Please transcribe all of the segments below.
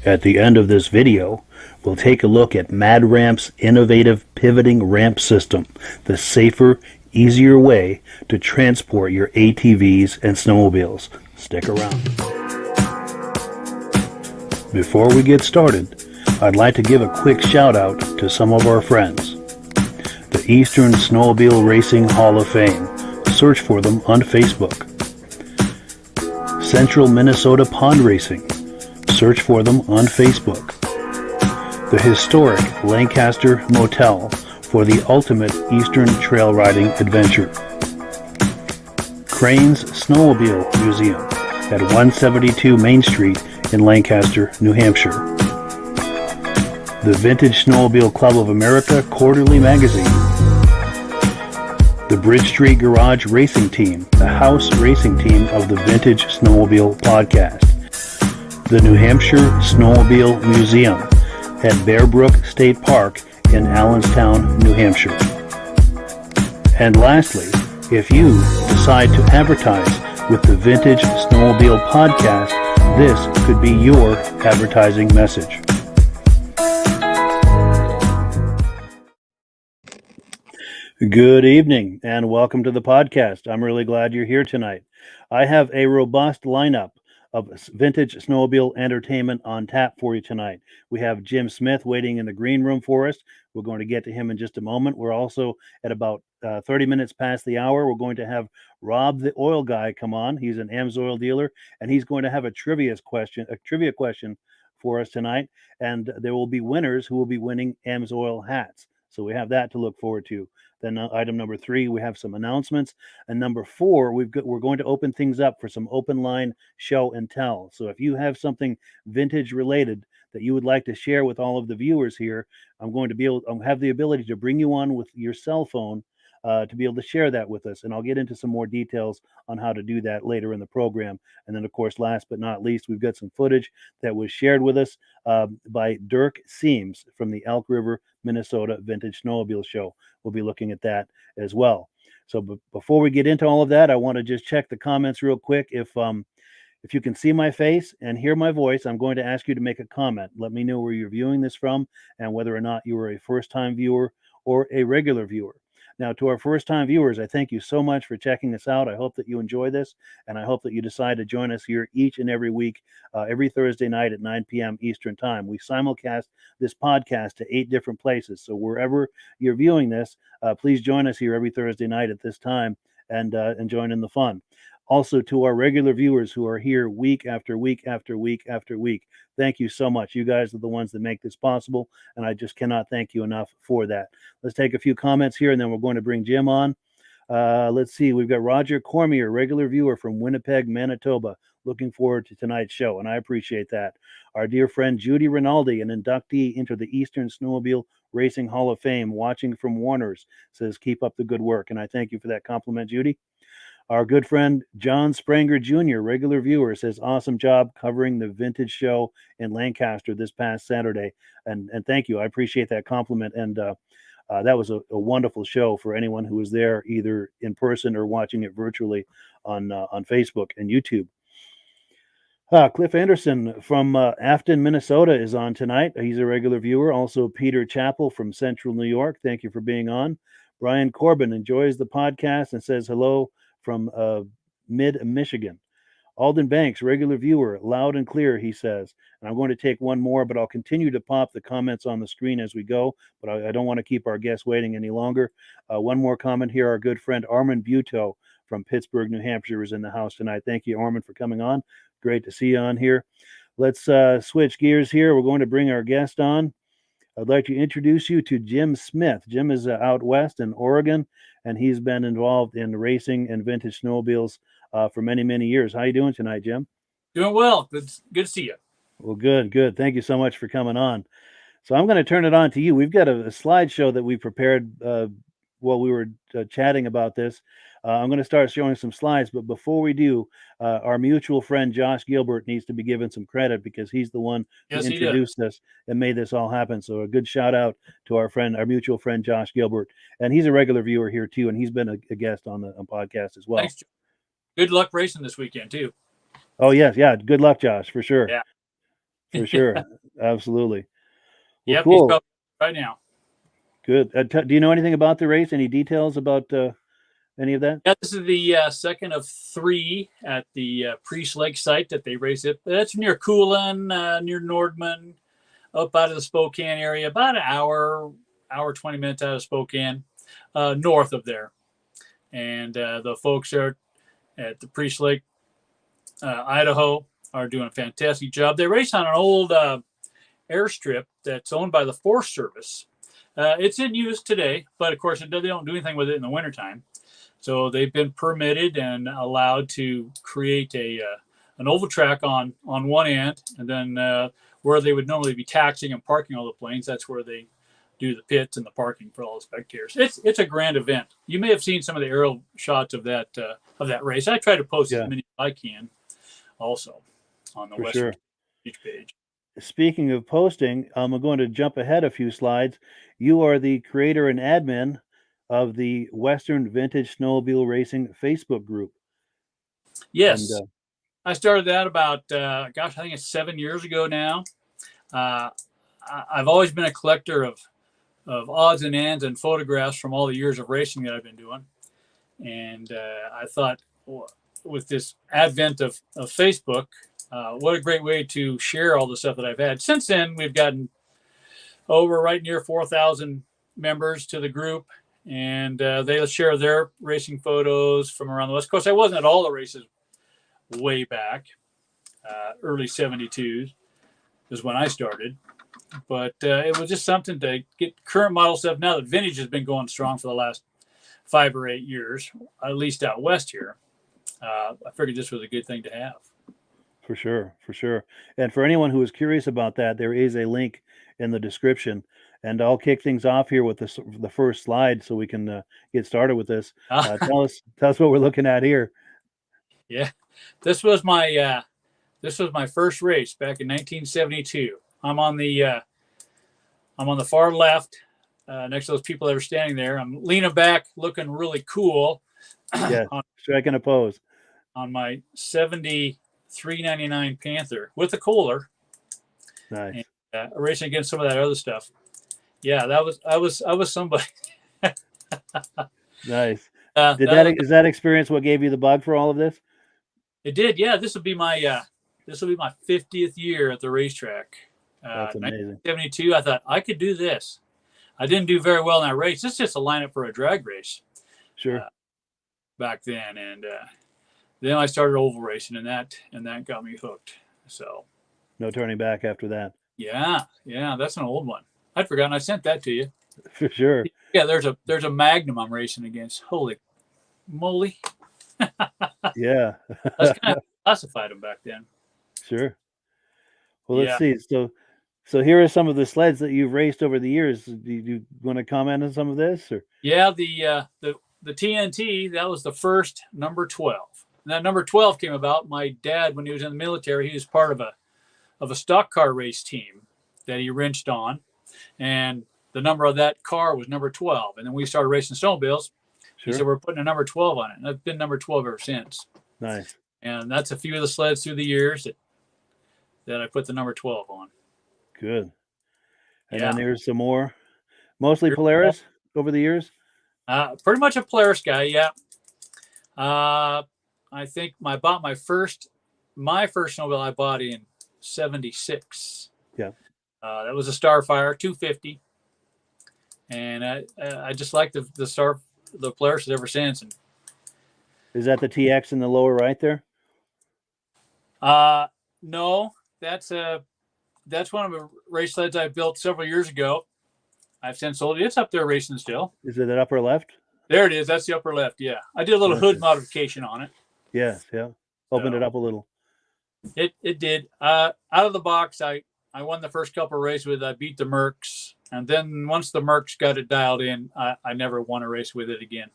At the end of this video, we'll take a look at Mad Ramp's innovative pivoting ramp system, the safer, easier way to transport your ATVs and snowmobiles. Stick around. Before we get started, I'd like to give a quick shout out to some of our friends. The Eastern Snowmobile Racing Hall of Fame. Search for them on Facebook. Central Minnesota Pond Racing. Search for them on Facebook. The historic Lancaster Motel for the ultimate Eastern trail riding adventure. Crane's Snowmobile Museum at 172 Main Street in Lancaster, New Hampshire. The Vintage Snowmobile Club of America Quarterly Magazine. The Bridge Street Garage Racing Team, the house racing team of the Vintage Snowmobile Podcast. The New Hampshire Snowmobile Museum at Bear Brook State Park in Allenstown, New Hampshire. And lastly, if you decide to advertise with the Vintage Snowmobile Podcast, this could be your advertising message. Good evening and welcome to the podcast. I'm really glad you're here tonight. I have a robust lineup of Vintage Snowmobile entertainment on tap for you tonight. We have Jim Smith waiting in the green room for us. We're going to get to him in just a moment. We're also at about 30 minutes past the hour. We're going to have Rob the Oil Guy come on. He's an Ems oil dealer, and he's going to have a trivia question for us tonight. And there will be winners who will be winning Ems oil hats. So we have that to look forward to. Then item number 3, we have some announcements. And number 4, we're going to open things up for some open line show and tell. So if you have something vintage related that you would like to share with all of the viewers here, I'll have the ability to bring you on with your cell phone to be able to share that with us. And I'll get into some more details on how to do that later in the program. And then, of course, last but not least, we've got some footage that was shared with us by Dirk Siems from the Elk River, Minnesota Vintage Snowmobile Show. We'll be looking at that as well. So before we get into all of that, I want to just check the comments real quick. If you can see my face and hear my voice, I'm going to ask you to make a comment. Let me know where you're viewing this from and whether or not you are a first-time viewer or a regular viewer. Now, to our first-time viewers, I thank you so much for checking us out. I hope that you enjoy this, and I hope that you decide to join us here each and every week, every Thursday night at 9 p.m. Eastern Time. We simulcast this podcast to 8 different places, so wherever you're viewing this, please join us here every Thursday night at this time and join in the fun. Also, to our regular viewers who are here week after week after week after week, thank you so much. You guys are the ones that make this possible, and I just cannot thank you enough for that. Let's take a few comments here, and then we're going to bring Jim on. Let's see. We've got Roger Cormier, regular viewer from Winnipeg, Manitoba. Looking forward to tonight's show, and I appreciate that. Our dear friend Judy Rinaldi, an inductee into the Eastern Snowmobile Racing Hall of Fame, watching from Warner's, says, keep up the good work. And I thank you for that compliment, Judy. Our good friend John Spranger Jr., regular viewer, says, awesome job covering the vintage show in Lancaster this past Saturday. And thank you. I appreciate that compliment. And that was a wonderful show for anyone who was there, either in person or watching it virtually on Facebook and YouTube. Cliff Anderson from Afton, Minnesota is on tonight. He's a regular viewer. Also, Peter Chappell from Central New York. Thank you for being on. Brian Corbin enjoys the podcast and says hello from mid-Michigan. Alden Banks, regular viewer, loud and clear, he says. And I'm going to take one more, but I'll continue to pop the comments on the screen as we go. But I don't want to keep our guests waiting any longer. One more comment here. Our good friend Armand Buteau from Pittsburgh, New Hampshire is in the house tonight. Thank you, Armand, for coming on. Great to see you on here. Let's switch gears here. We're going to bring our guest on. I'd like to introduce you to Jim Smith. Jim is out west in Oregon, and he's been involved in racing and vintage snowmobiles for many, many years. How you doing tonight, Jim? Doing well. Good to see you. Well, good. Thank you so much for coming on. So I'm going to turn it on to you. We've got a slideshow that we prepared while we were chatting about this. I'm going to start showing some slides, but before we do, our mutual friend Josh Gilbert needs to be given some credit because he's the one who introduced us and made this all happen. So a good shout out to our mutual friend Josh Gilbert, and he's a regular viewer here too, and he's been a guest on the podcast as well. Thanks. Good luck racing this weekend too. Oh yes, yeah. Good luck, Josh, for sure. Yeah, for sure, absolutely. Well, yep, cool. He's right now. Good. Do you know anything about the race? Any details about any of that? Yeah, this is the second of 3 at the Priest Lake site that they race it. That's near Coolin, near Nordman, up out of the Spokane area, about an hour 20 minutes out of Spokane, north of there. And the folks are at the Priest Lake, Idaho, are doing a fantastic job. They race on an old airstrip that's owned by the Forest Service. It's in use today, but of course they don't do anything with it in the wintertime. So they've been permitted and allowed to create an oval track on one end, and then where they would normally be taxiing and parking all the planes, that's where they do the pits and the parking for all the spectators. It's a grand event. You may have seen some of the aerial shots of that race. I try to post as many as I can, also on the Western Beach page. Speaking of posting, I'm going to jump ahead a few slides. You are the creator and admin of the Western Vintage Snowmobile Racing Facebook group. Yes. And, I started that about, I think it's 7 years ago now. I've always been a collector of odds and ends and photographs from all the years of racing that I've been doing. And I thought, with this advent of Facebook, what a great way to share all the stuff that I've had. Since then, we've gotten over right near 4,000 members to the group, and they'll share their racing photos from around the West Coast. I wasn't at all the races way back, early 72s is when I started, but it was just something to get current model stuff. Now that vintage has been going strong for the last 5 or 8 years, at least out west here, I figured this was a good thing to have. For sure. And for anyone who is curious about that, there is a link in the description. And I'll kick things off here with the first slide so we can get started with this. Tell us what we're looking at here. Yeah, this was my first race back in 1972. I'm on the far left, next to those people that are standing there. I'm leaning back, looking really cool. Yeah, striking a pose on my 7399 Panther with a cooler. Nice. And, racing against some of that other stuff. Yeah, I was somebody. Nice. Is that experience what gave you the bug for all of this? It did. Yeah, this will be my 50th year at the racetrack. That's amazing. 1972. I thought I could do this. I didn't do very well in that race. It's just a lineup for a drag race. Sure. Back then, and then I started oval racing, and that got me hooked. So. No turning back after that. Yeah, that's an old one. I'd forgotten I sent that to you. For sure. Yeah, there's a Magnum I'm racing against. Holy moly. Yeah. That's kind of classified them back then. Sure. Well, let's Yeah. see. So here are some of the sleds that you've raced over the years. Do you want to comment on some of this, or? Yeah, the TNT, that was the first number 12. And that number 12 came about. My dad, when he was in the military, he was part of a stock car race team that he wrenched on, and the number of that car was number 12. And then we started racing snowmobiles. He Sure. said, we're putting a number 12 on it, and I've been number 12 ever since. Nice. And that's a few of the sleds through the years that I put the number 12 on. Good. And Yeah. then here's some more. Mostly Polaris over the years? Pretty much a Polaris guy, yeah. I think I bought my first snowmobile I bought in 76. Yeah. That was a Starfire 250. And I just like the Polaris ever since. And Is that the TX in the lower right there? no, that's one of the race sleds I built several years ago. I've since sold it. It's up there racing still. Is it that upper left? There it is. That's the upper left. Yeah. I did a little hood modification on it. Yes. Yeah. Opened it up a little. It did. Out of the box, I won the first couple of races with it. I beat the Mercs. And then once the Mercs got it dialed in, I never won a race with it again.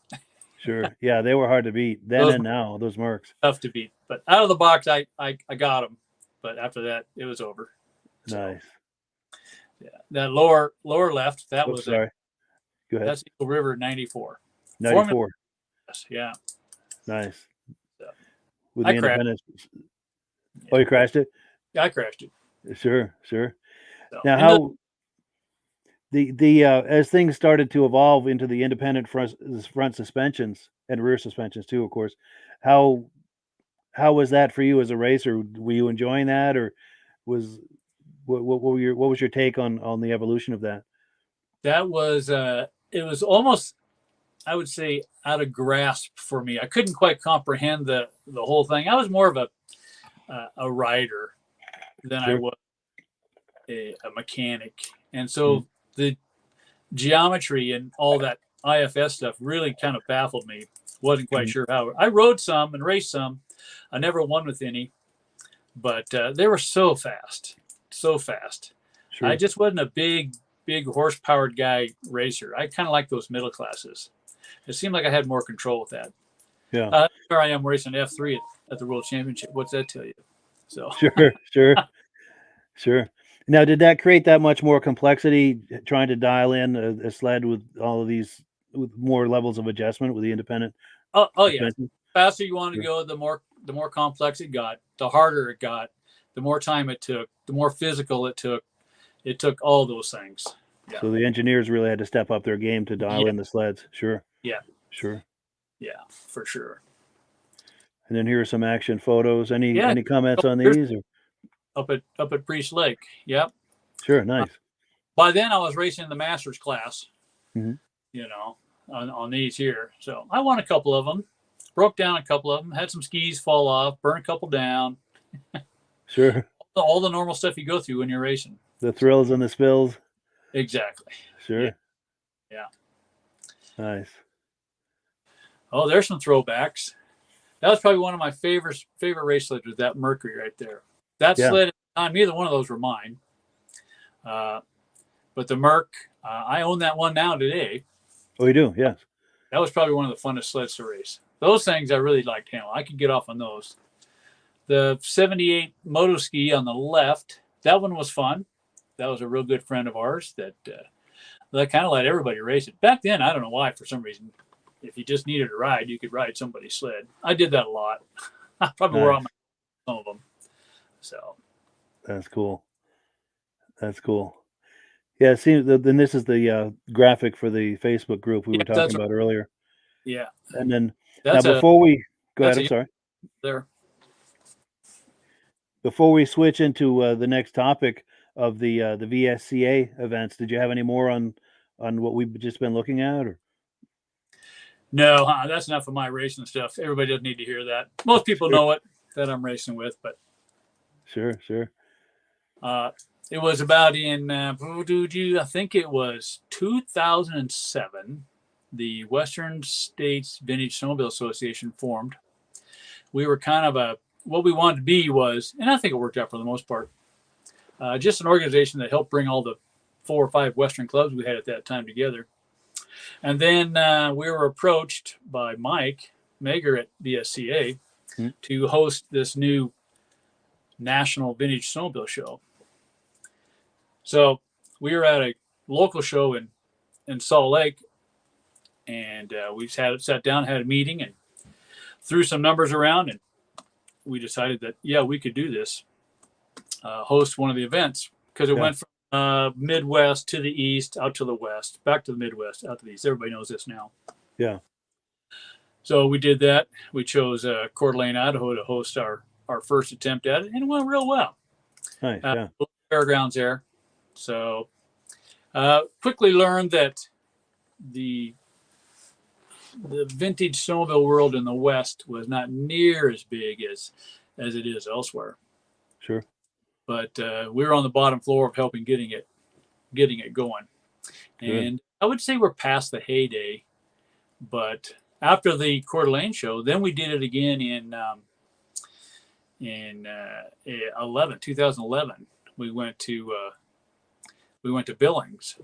Sure. Yeah, they were hard to beat then and now, those Mercs. Tough to beat. But out of the box, I got them. But after that, it was over. Nice. Yeah, that lower left, that was sorry. Go ahead. That's Eagle River 94. 94. Yeah. Nice. So, with the Independence. Oh, you crashed it? Yeah, I crashed it. Sure. So, now, how the as things started to evolve into the independent front suspensions and rear suspensions too, of course, how was that for you as a racer? Were you enjoying that, or was what was your take on the evolution of that? That was it was almost, I would say, out of grasp for me. I couldn't quite comprehend the whole thing. I was more of a rider than I was a mechanic, and so the geometry and all that IFS stuff really kind of baffled me. Wasn't quite sure how. I rode some and raced some. I never won with any, but they were so fast. Sure. I just wasn't a big horse-powered guy racer. I kind of like those middle classes. It seemed like I had more control with that. Yeah. Here I am racing F3 at the World Championship. What's that tell you? So Sure. Now, did that create that much more complexity trying to dial in a sled with all of these, with more levels of adjustment with the independent? Oh yeah. The faster you want to go, the more complex it got, the harder it got, the more time it took, the more physical it took. It took all those things. Yeah. So the engineers really had to step up their game to dial in the sleds. Sure. Yeah. Sure. Yeah, for sure. And then here are some action photos. Any comments on these? Or? Up at Priest Lake. Yep. Sure. Nice. By then I was racing in the Masters class, you know, on these here. So I won a couple of them, broke down a couple of them, had some skis fall off, burn a couple down. Sure. All the normal stuff you go through when you're racing. The thrills and the spills. Exactly. Sure. Yeah. Nice. Oh, there's some throwbacks. That was probably one of my favorite race sleds, was that Mercury right there. That sled at the time, neither one of those were mine. But the Merc, I own that one now today. Oh, you do? Yes. That was probably one of the funnest sleds to race. Those things I really liked handling. I could get off on those. The 78 Moto Ski on the left, that one was fun. That was a real good friend of ours that kind of let everybody race it. Back then, I don't know why, for some reason, if you just needed a ride, you could ride somebody's sled. I did that a lot. I probably wore on some of them. So that's cool. Yeah, it seems. Then this is the graphic for the Facebook group we were talking about earlier. Yeah, and then before we go ahead, I'm sorry. There. Before we switch into the next topic of the VSCA events, did you have any more on what we've just been looking at, or? No, that's enough of my racing stuff. Everybody doesn't need to hear that. Most people know it that I'm racing with, but sure. It was about in I think it was 2007. the Western States Vintage Snowmobile Association formed. We were kind of what we wanted to be was, and I think it worked out for the most part, just an organization that helped bring all the 4 or 5 Western clubs we had at that time together. And then we were approached by Mike Mager at VSCA to host this new National Vintage Snowmobile Show. So we were at a local show in Salt Lake, and we sat down, had a meeting, and threw some numbers around, and we decided that, yeah, we could do this, host one of the events, because it went from Midwest to the East, out to the West, back to the Midwest, out to the East. Everybody knows this now. Yeah. So we did that. We chose Coeur d'Alene, Idaho to host our first attempt at it, and it went real well. Nice, Fairgrounds there. So quickly learned that the vintage snowmobile world in the West was not near as big as it is elsewhere. Sure. But we were on the bottom floor of helping getting it going. Good. And I would say we're past the heyday, but after the Coeur d'Alene show, then we did it again in 2011. We went to Billings,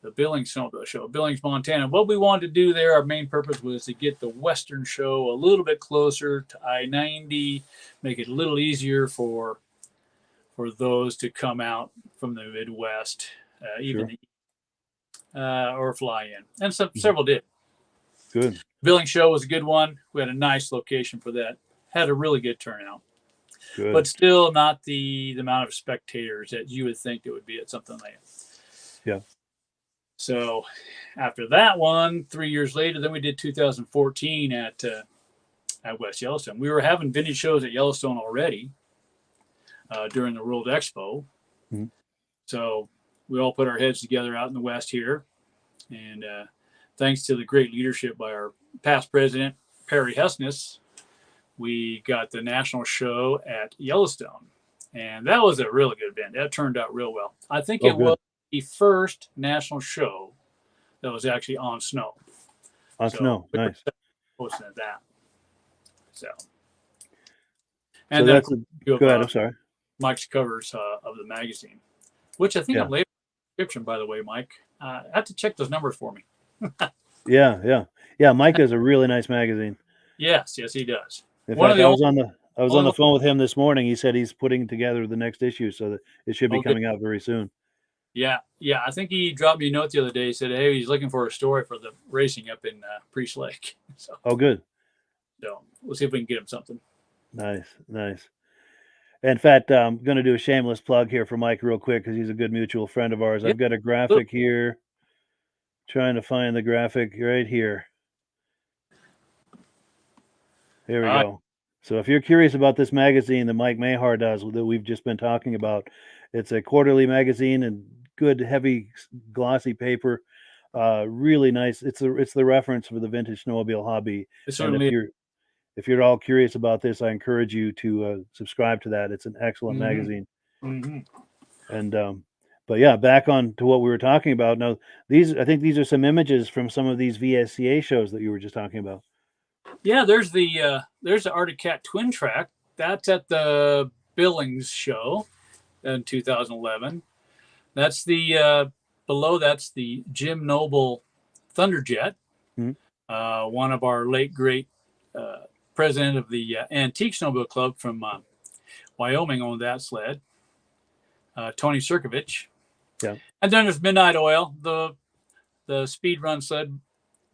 the Billings Snowmobile Show, Billings, Montana. What we wanted to do there, our main purpose was to get the Western show a little bit closer to I-90, make it a little easier for those to come out from the Midwest, even or fly in, and several did. Good. Billings show was a good one. We had a nice location for that. Had a really good turnout. Good. But still not the amount of spectators that you would think it would be at something like that. Yeah. So after that one, 3 years later, then we did 2014 at West Yellowstone. We were having vintage shows at Yellowstone already during the World Expo. Mm-hmm. So we all put our heads together out in the West here. And thanks to the great leadership by our past president, Perry Hessness, we got the national show at Yellowstone. And that was a really good event. That turned out real well. I think it was the first national show that was actually on snow. On snow, nice. Posting at that. So and then go ahead, I'm sorry. Mike's covers of the magazine, which I think I've labeled in the description, by the way, Mike. I have to check those numbers for me. Yeah. Mike does a really nice magazine. Yes, he does. In fact, I was on the phone with him this morning. He said he's putting together the next issue, so that it should be coming out very soon. Yeah. I think he dropped me a note the other day. He said, "Hey, he's looking for a story for the racing up in Priest Lake." So, good. So we'll see if we can get him something. Nice. In fact, I'm going to do a shameless plug here for Mike real quick because he's a good mutual friend of ours. Yep. I've got a graphic here. Trying to find the graphic right here. Here we go. So if you're curious about this magazine that Mike Mahar does, that we've just been talking about, it's a quarterly magazine and good, heavy, glossy paper. Really nice. It's the reference for the vintage snowmobile hobby. And if you're all curious about this, I encourage you to subscribe to that. It's an excellent magazine. Mm-hmm. And but yeah, back on to what we were talking about. Now, I think these are some images from some of these VSCA shows that you were just talking about. Yeah, there's the Arctic Cat Twin Track. That's at the Billings show in 2011. That's the below. That's the Jim Noble Thunderjet. Mm-hmm. One of our late great president of the Antique Snowmobile Club from Wyoming owned that sled. Tony Sirkovich. Yeah. And then there's Midnight Oil, the speed run sled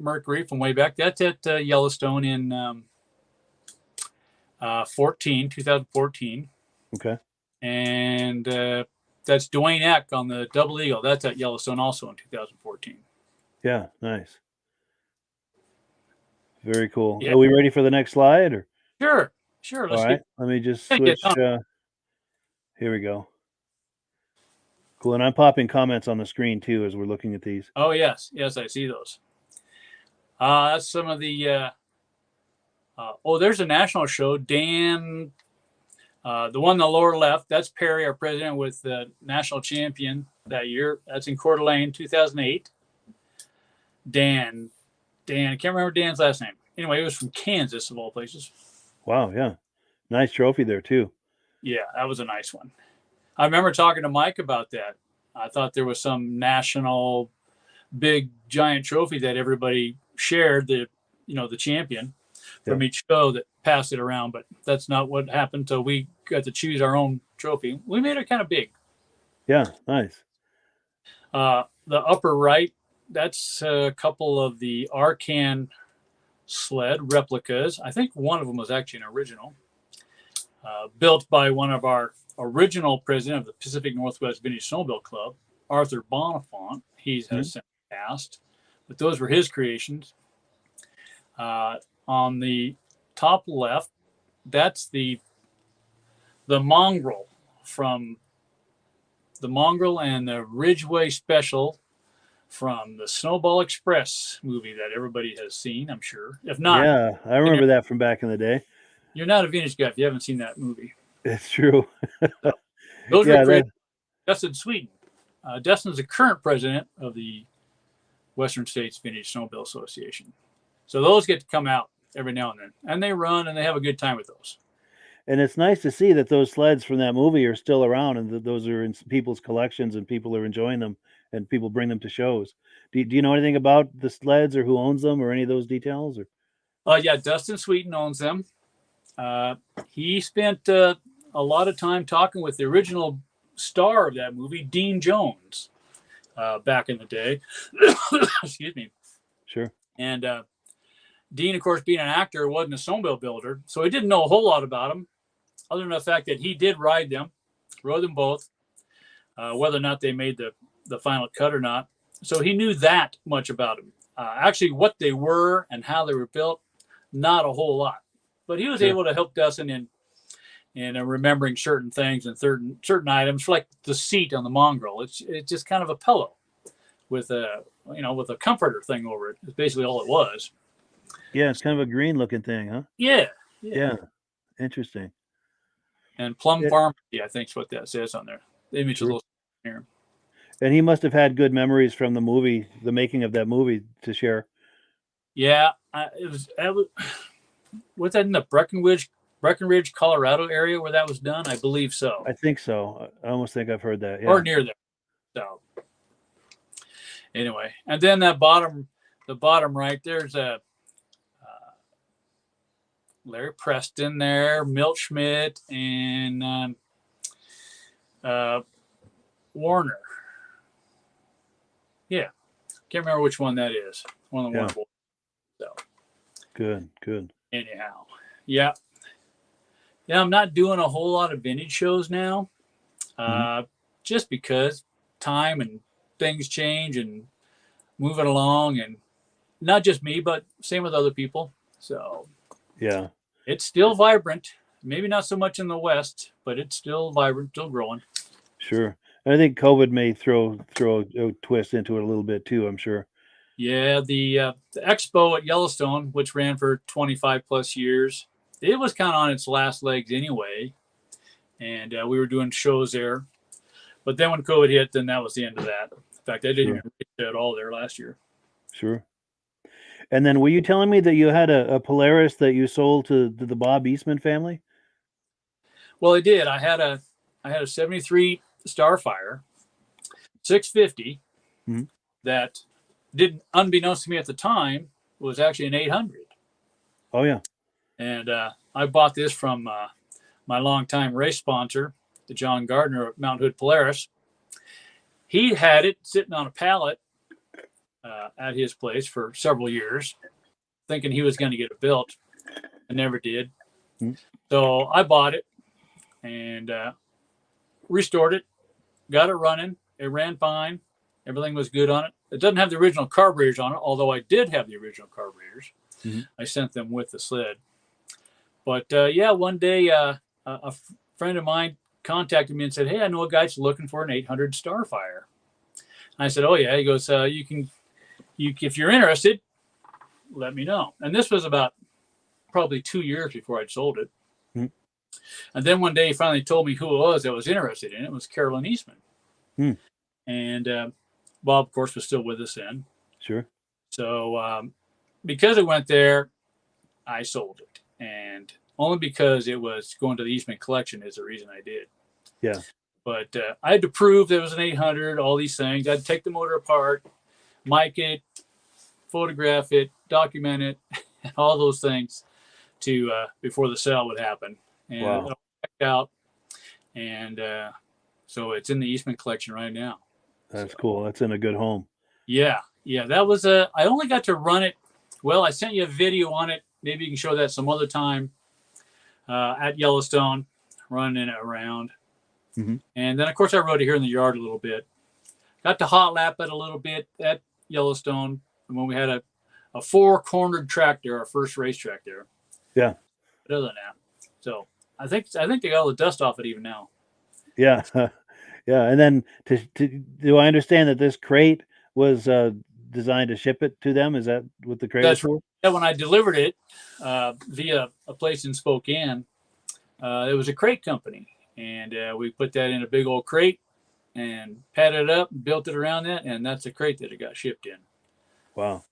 Mercury from way back. That's at Yellowstone in 2014. Okay. And that's Dwayne Eck on the Double Eagle. That's at Yellowstone also in 2014. Yeah, nice. Very cool. Yeah. Are we ready for the next slide? Or? Sure. All right. Let me just switch. Here we go. Cool. And I'm popping comments on the screen too as we're looking at these. Oh, yes, I see those. That's some of the there's a national show. Dan, the one on the lower left, that's Perry, our president, with the national champion that year. That's in Coeur d'Alene, 2008. Dan. I can't remember Dan's last name. Anyway, it was from Kansas, of all places. Wow, yeah. Nice trophy there, too. Yeah, that was a nice one. I remember talking to Mike about that. I thought there was some national big giant trophy that everybody shared, the champion from each show that passed it around, but that's not what happened. So we got to choose our own trophy. We made it kind of big. Yeah, nice. The upper right, that's a couple of the Arcan sled replicas. I think one of them was actually an original, built by one of our original president of the Pacific Northwest Vintage Snowmobile Club, Arthur Bonifant. He has since passed, but those were his creations. On the top left, that's the mongrel from the mongrel and the Ridgeway Special from the Snowball Express movie that everybody has seen, I'm sure. If not, yeah, I remember that from back in the day. You're not a vintage guy if you haven't seen that movie. It's true. Those were created by Dustin Sweden. Dustin's the current president of the Western States Vintage Snowmobile Association. So those get to come out every now and then, and they run and they have a good time with those. And it's nice to see that those sleds from that movie are still around and that those are in people's collections and people are enjoying them and people bring them to shows. Do you know anything about the sleds or who owns them or any of those details? Or yeah, Dustin Sweden owns them. He spent a lot of time talking with the original star of that movie, Dean Jones, back in the day. Excuse me. Sure. And Dean, of course, being an actor, wasn't a snowmobile builder, so he didn't know a whole lot about them, other than the fact that he did rode them both, whether or not they made the final cut or not. So he knew that much about them. Actually, what they were and how they were built, not a whole lot. But he was able to help Dustin in remembering certain things and certain items, like the seat on the mongrel. It's just kind of a pillow with a comforter thing over it. It's basically all it was. Yeah, it's kind of a green looking thing, huh? Yeah. Interesting. And Plum Pharmacy, I think is what that says on there. The image is a little here. And he must have had good memories from the movie, the making of that movie, to share. Yeah, was that in the Breckenridge, Colorado area where that was done? I believe so. I think so. I almost think I've heard that. Yeah. Or near there. So anyway, and then the bottom right, there's a Larry Preston there, Milt Schmidt, and Warner. Yeah, can't remember which one that is. One of the Warner boys. So good. Anyhow, yeah. I'm not doing a whole lot of vintage shows now, just because time and things change and moving along, and not just me, but same with other people. So yeah, it's still vibrant. Maybe not so much in the West, but it's still vibrant, still growing. Sure. I think COVID may throw a twist into it a little bit too, I'm sure. Yeah, the expo at Yellowstone, which ran for 25 plus years, it was kind of on its last legs anyway. And we were doing shows there. But then when COVID hit, then that was the end of that. In fact, I didn't even reach it at all there last year. Sure. And then were you telling me that you had a Polaris that you sold to the Bob Eastman family? Well, I did. I had a 73 Starfire 650 that didn't, unbeknownst to me at the time, was actually an 800. Oh, yeah. And I bought this from my longtime race sponsor, the John Gardner at Mount Hood Polaris. He had it sitting on a pallet at his place for several years, thinking he was going to get it built. I never did. So I bought it and restored it, got it running. It ran fine. Everything was good on it. It doesn't have the original carburetors on it, although I did have the original carburetors. I sent them with the sled. But one day a friend of mine contacted me and said, "Hey, I know a guy's looking for an 800 Starfire." And I said, "Oh yeah." He goes, if you're interested, let me know." And this was about probably 2 years before I'd sold it. And then one day he finally told me who it was that was interested in it. It was Carolyn Eastman. And Bob, of course, was still with us then. Sure. So because it went there, I sold it, and only because it was going to the Eastman collection is the reason I did. Yeah. But I had to prove there was an 800, all these things. I had to take the motor apart, mic it, photograph it, document it, and all those things to before the sale would happen. And Wow. it checked out, and so it's in the Eastman collection right now. That's cool. That's in a good home. Yeah, that was I only got to run it. Well, I sent you a video on it. Maybe you can show that some other time at Yellowstone, running it around. Mm-hmm. And then, of course, I rode it here in the yard a little bit. Got to hot lap it a little bit at Yellowstone when we had a four-cornered track there, our first racetrack there. Yeah. But other than that, so I think they got all the dust off it even now. Yeah. Yeah. And then do I understand that this crate was designed to ship it to them? Is that what the crate was for? Yeah, when I delivered it via a place in Spokane, it was a crate company. And we put that in a big old crate and padded it up, built it around that, and that's the crate that it got shipped in. Wow.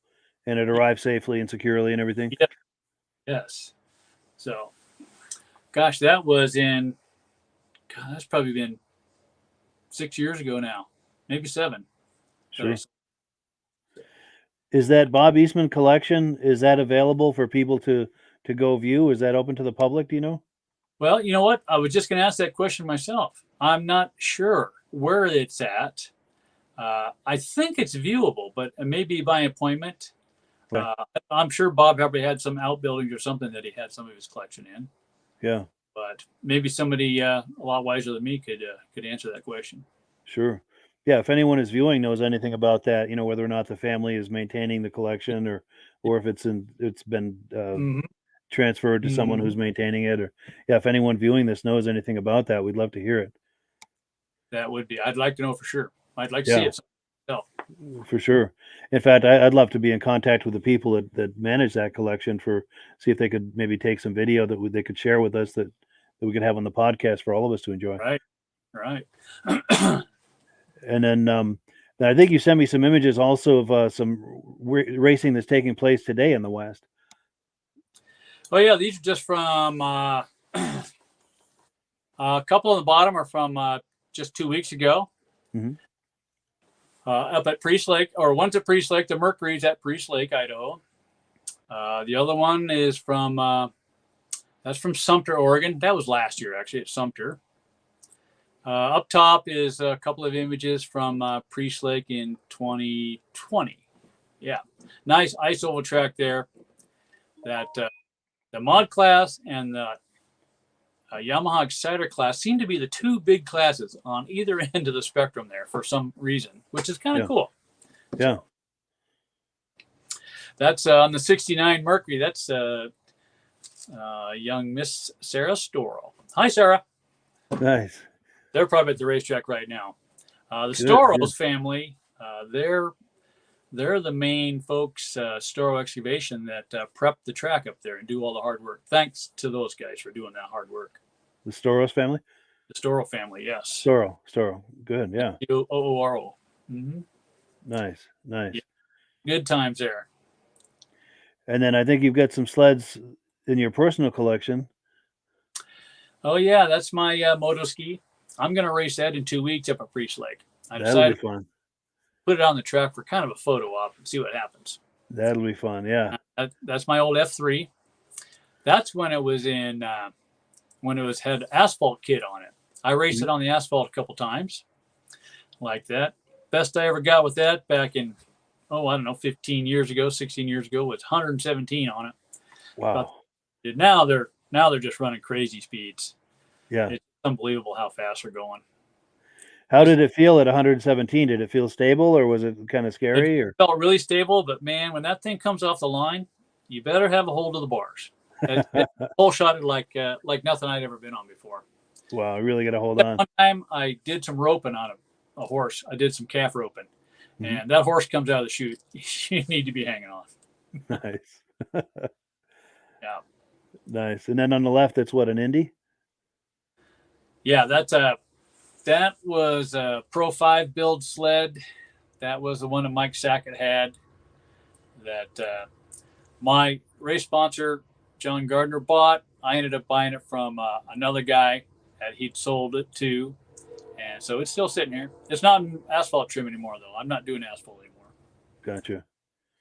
And it arrived safely and securely and everything? Yeah. Yes. So, gosh, that was that's probably been 6 years ago now, maybe 7. Sure. Is that Bob Eastman collection, is that available for people to go view? Is that open to the public, do you know? Well, you know what? I was just going to ask that question myself. I'm not sure where it's at. I think it's viewable, but it may be by appointment. Right. I'm sure Bob probably had some outbuildings or something that he had some of his collection in. Yeah. But maybe somebody a lot wiser than me could answer that question. Sure. Yeah, if anyone is viewing knows anything about that, whether or not the family is maintaining the collection or if it's been transferred to someone who's maintaining it, or if anyone viewing this knows anything about that, we'd love to hear it. That would be, I'd like to know for sure. I'd like to see it. For sure. In fact, I'd love to be in contact with the people that manage that collection see if they could maybe take some video that they could share with us that we could have on the podcast for all of us to enjoy. Right. And then I think you sent me some images also of some racing that's taking place today in the West. Oh yeah, these are just from a couple on the bottom are from just 2 weeks ago. Mm-hmm. Up at Priest Lake, or one's at Priest Lake. The Mercury's at Priest Lake, Idaho. The other one is from that's from Sumter, Oregon. That was last year actually at Sumter. Up top is a couple of images from Priest Lake in 2020. Yeah, nice ice oval track there. That the mod class and the Yamaha Exciter class seem to be the two big classes on either end of the spectrum there for some reason, which is kind of cool. Yeah. That's on the 69 Mercury. That's young Miss Sarah Storrow. Hi, Sarah. Nice. They're probably at the racetrack right now. The Storrows family, they're the main folks, Storrow Excavation, that prep the track up there and do all the hard work. Thanks to those guys for doing that hard work. The Storrows family? The Storrow family, yes. Storrow. Good, yeah. Ooro. Mm-hmm. Nice. Yeah. Good times there. And then I think you've got some sleds in your personal collection. Oh, yeah, that's my moto ski. I'm going to race that in 2 weeks up at Priest Lake. I That'll decided be fun. Put it on the track for kind of a photo op and see what happens. That'll be fun, yeah. That's my old F3. That's when it was had asphalt kit on it. I raced it on the asphalt a couple times like that. Best I ever got with that back in, 16 years ago was 117 on it. Wow. But now they're just running crazy speeds. Yeah. It's unbelievable how fast they're going. How did it feel at 117? Did it feel stable or was it kind of scary? It felt really stable, but man, when that thing comes off the line, you better have a hold of the bars. It whole shotted like nothing I'd ever been on before. Wow, I really got to hold on. One time I did some roping on a horse. I did some calf roping, and that horse comes out of the chute. You need to be hanging on. Nice. Yeah. Nice. And then on the left, that's what, an Indy? Yeah, that was a Pro 5 build sled. That was the one that Mike Sackett had. that my race sponsor, John Gardner, bought. I ended up buying it from another guy that he'd sold it to. And so it's still sitting here. It's not in asphalt trim anymore, though. I'm not doing asphalt anymore. Gotcha.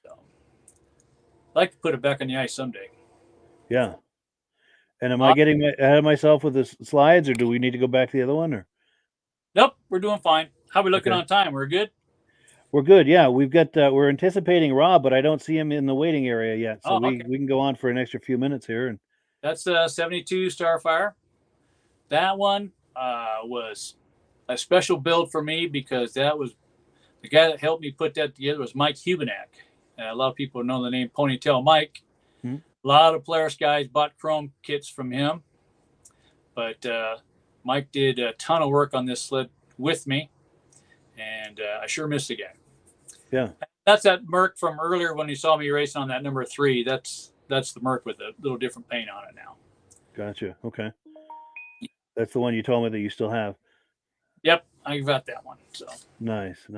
So I'd like to put it back on the ice someday. Yeah. And am I getting ahead of myself with the slides, or do we need to go back to the other one? Or nope, we're doing fine. How are we looking on time? We're good? We're good. Yeah, we've got. We're anticipating Rob, but I don't see him in the waiting area yet. So we can go on for an extra few minutes here. And that's a 72 Starfire. That one was a special build for me because that was the guy that helped me put that together was Mike Hubenak. A lot of people know the name Ponytail Mike. A lot of Polaris guys bought chrome kits from him, but Mike did a ton of work on this sled with me, and I sure miss the guy. Yeah, that's that Merc from earlier when you saw me racing on that number 3. That's the Merc with a little different paint on it now. Gotcha. Okay, that's the one you told me that you still have. Yep, I got that one. So nice.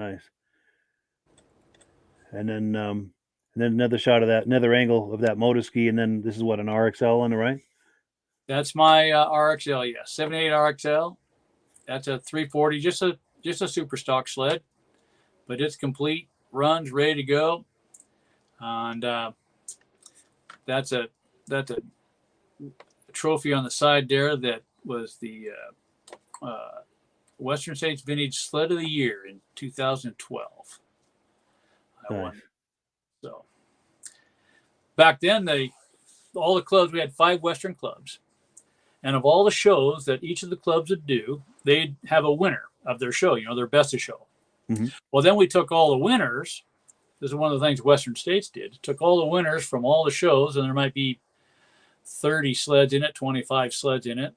And then another shot of that, another angle of that motoski, and then this is what, an RXL on the right? That's my RXL, yes, 78 RXL. That's a 340, just a super stock sled, but it's complete, runs, ready to go, and that's a trophy on the side there that was the Western States Vintage Sled of the Year in 2012. I won. So back then, all the clubs, we had 5 Western clubs, and of all the shows that each of the clubs would do, they'd have a winner of their show, their best of show. Well, then we took all the winners. This is one of the things Western States did. Took all the winners from all the shows, and there might be 30 sleds in it, 25 sleds in it.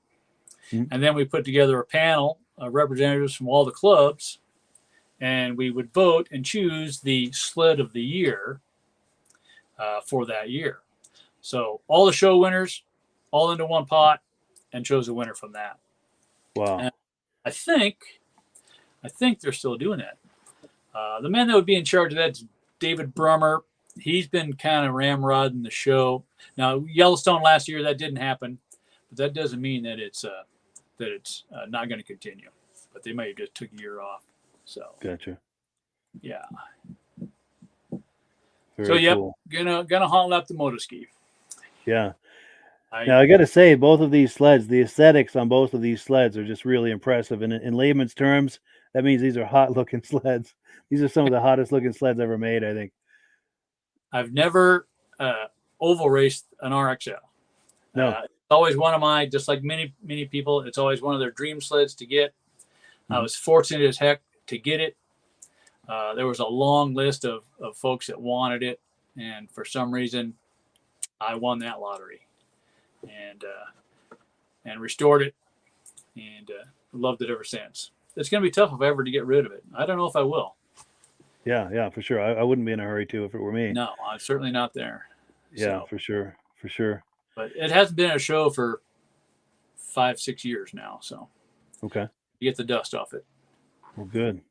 And then we put together a panel of representatives from all the clubs, and we would vote and choose the sled of the year for that year. So all the show winners, all into one pot, and chose a winner from that. Wow. And I think they're still doing that. The man that would be in charge of that is David Brummer. He's been kind of ramrodding the show. Now, Yellowstone last year, that didn't happen, but that doesn't mean that it's not going to continue. But they might have just took a year off. So gotcha. Yeah. Very cool. gonna haul up the motoski. Yeah. Now I got to say, both of these sleds, the aesthetics on both of these sleds are just really impressive. And in layman's terms, that means these are hot-looking sleds. These are some of the hottest-looking sleds ever made, I think. I've never oval raced an RXL. No. It's always one of my, just like many people, it's always one of their dream sleds to get. I was fortunate as heck to get it. There was a long list of folks that wanted it, and for some reason, I won that lottery, and restored it, and loved it ever since. It's going to be tough if I ever to get rid of it. I don't know if I will. Yeah, for sure. I wouldn't be in a hurry to if it were me. No, I'm certainly not there. Yeah, so, for sure. But it hasn't been a show for 5-6 years now, so okay, you get the dust off it. Well, good.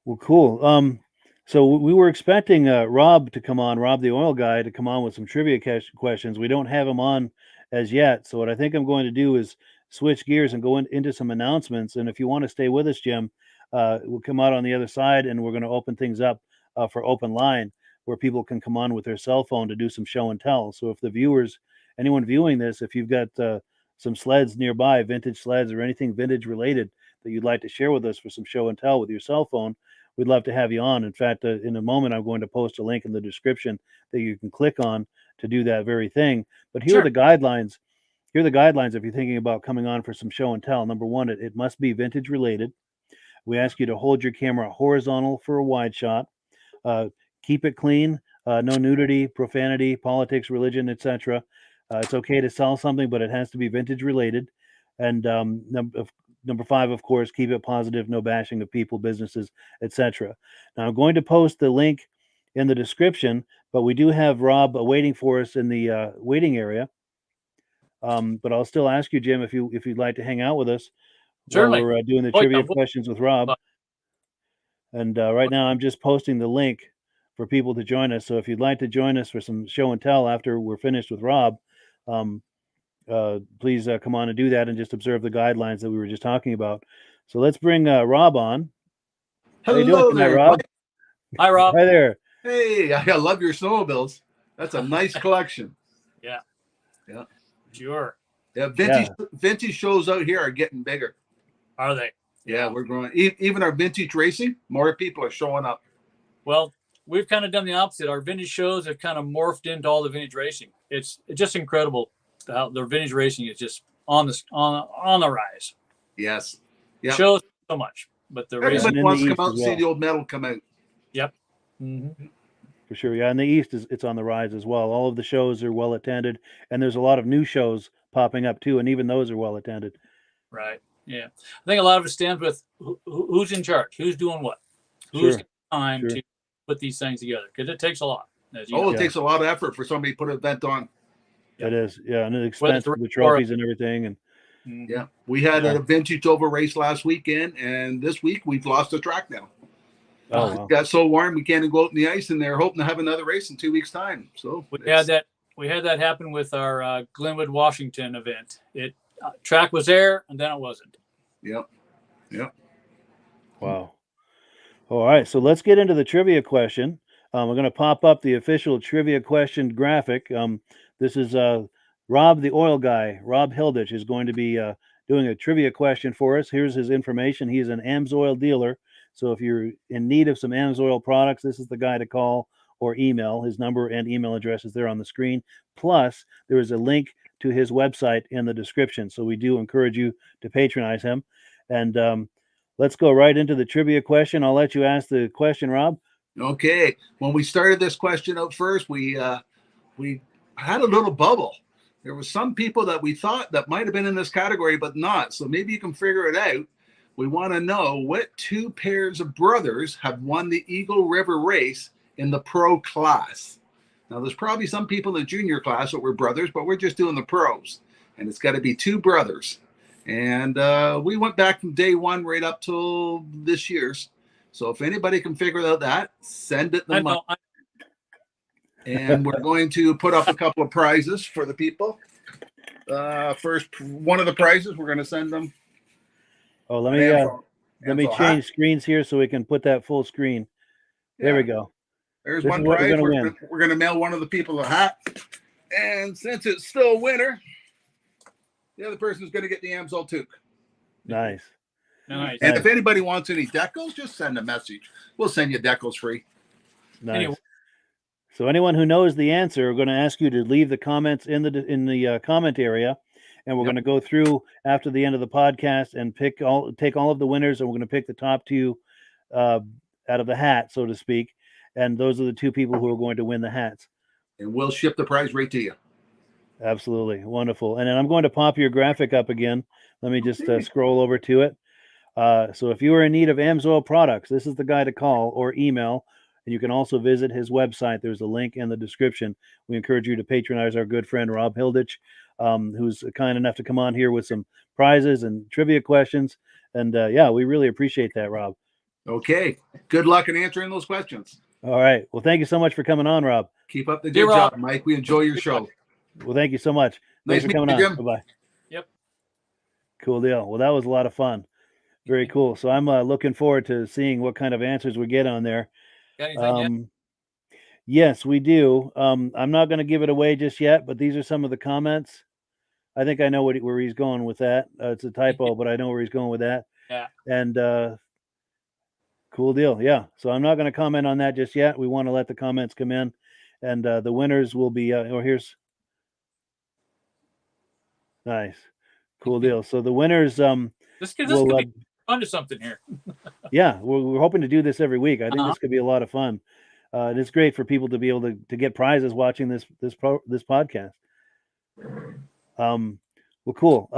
Well, cool. So we were expecting Rob to come on, Rob the oil guy, to come on with some trivia questions. We don't have him on as yet. So what I think I'm going to do is switch gears and go into some announcements. And if you want to stay with us, Jim, we'll come out on the other side, and we're going to open things up for open line, where people can come on with their cell phone to do some show and tell. So if the viewers, anyone viewing this, if you've got some sleds nearby, vintage sleds or anything vintage related that you'd like to share with us for some show and tell with your cell phone, we'd love to have you on. In fact, in a moment, I'm going to post a link in the description that you can click on to do that very thing. But here are the guidelines. Here are the guidelines if you're thinking about coming on for some show and tell. Number one, it must be vintage related. We ask you to hold your camera horizontal for a wide shot. Keep it clean. No nudity, profanity, politics, religion, etc. It's okay to sell something, but it has to be vintage related. And number 5, of course, keep it positive. No bashing of people, businesses, etc. Now, I'm going to post the link in the description, but we do have Rob waiting for us in the waiting area. But I'll still ask you, Jim, if you'd like to hang out with us. Certainly. While we're doing the trivia questions with Rob. And right now, I'm just posting the link for people to join us. So if you'd like to join us for some show and tell after we're finished with Rob, please come on and do that and just observe the guidelines that we were just talking about. So let's bring Rob on. How you doing tonight, Rob? Hi, Rob. Hi there. Hey, I love your snowmobiles. That's a nice collection. Yeah. Yeah. Sure. Yeah, vintage shows out here are getting bigger. Are they? Yeah, we're growing. Even our vintage racing, more people are showing up. Well, we've kind of done the opposite. Our vintage shows have kind of morphed into all the vintage racing. It's just incredible how the vintage racing is just on the rise. Yes. Yeah. Shows so much, but the everybody racing wants to come out and see the old metal come out. Yep. Mm-hmm. For sure, yeah. In the East, it's on the rise as well. All of the shows are well attended, and there's a lot of new shows popping up too, and even those are well attended. Right. Yeah. I think a lot of it stems with who's in charge, who's doing what, who's got time to put these things together, because it takes a lot. It takes a lot of effort for somebody to put an event on. Yep. It is, yeah, and the expense for the trophies and everything. And yeah, we had a vintage over race last weekend, and this week we've lost the track now. Wow. It got so warm we can't go out in the ice, and they're hoping to have another race in 2 weeks' time. So we had that happen with our Glenwood, Washington event. It track was there, and then it wasn't. Yep. Wow. All right, so let's get into the trivia question. We're going to pop up the official trivia question graphic. This is Rob, the oil guy. Rob Hilditch is going to be doing a trivia question for us. Here's his information. He's an AMSOIL dealer. So if you're in need of some AMSOIL products, this is the guy to call or email. His number and email address is there on the screen. Plus, there is a link to his website in the description. So we do encourage you to patronize him. And let's go right into the trivia question. I'll let you ask the question, Rob. Okay. When we started this question out first, we had a little bubble. There were some people that we thought that might have been in this category, but not. So maybe you can figure it out. We want to know what two pairs of brothers have won the Eagle River race in the pro class. Now, there's probably some people in the junior class that were brothers, but we're just doing the pros. And it's got to be two brothers. And we went back from day one right up till this year's. So if anybody can figure out that, send it them up. And we're going to put up a couple of prizes for the First, one of the prizes, we're going to send them. Oh, let me change screens here so we can put that full screen. There we go. There's one prize. We're going to mail one of the people a hat. And since it's still winter, the other person is going to get the AMSOIL toque. Nice. Nice. And if anybody wants any decals, just send a message. We'll send you decals free. Nice. Anyway. So anyone who knows the answer, we're going to ask you to leave the comments in the comment area, and we're going to go through after the end of the podcast and take all of the winners, and we're going to pick the top two out of the hat, so to speak. And those are the two people who are going to win the hats. And we'll ship the prize right to you. Absolutely. Wonderful. And then I'm going to pop your graphic up again. Let me just scroll over to it. So if you are in need of AMSOIL products, this is the guy to call or email. And you can also visit his website. There's a link in the description. We encourage you to patronize our good friend, Rob Hilditch, who's kind enough to come on here with some prizes and trivia questions. And we really appreciate that, Rob. Okay. Good luck in answering those questions. All right. Well, thank you so much for coming on, Rob. Keep up the good job, Mike. We enjoy your show. Well, thank you so much. Thanks for coming on. Bye-bye. Yep. Cool deal. Well, that was a lot of fun. Very cool. So I'm looking forward to seeing what kind of answers we get on there. Got anything yet? Yes, we do. I'm not going to give it away just yet, but these are some of the comments. I think I know where he's going with that. It's a typo, but I know where he's going with that. Yeah. And cool deal. Yeah. So I'm not going to comment on that just yet. We want to let the comments come in, and the winners will be. Here's nice, cool deal. So the winners. This could be onto something here. Yeah, we're hoping to do this every week. I think this could be a lot of fun. And it's great for people to be able to get prizes watching this podcast. Well, cool.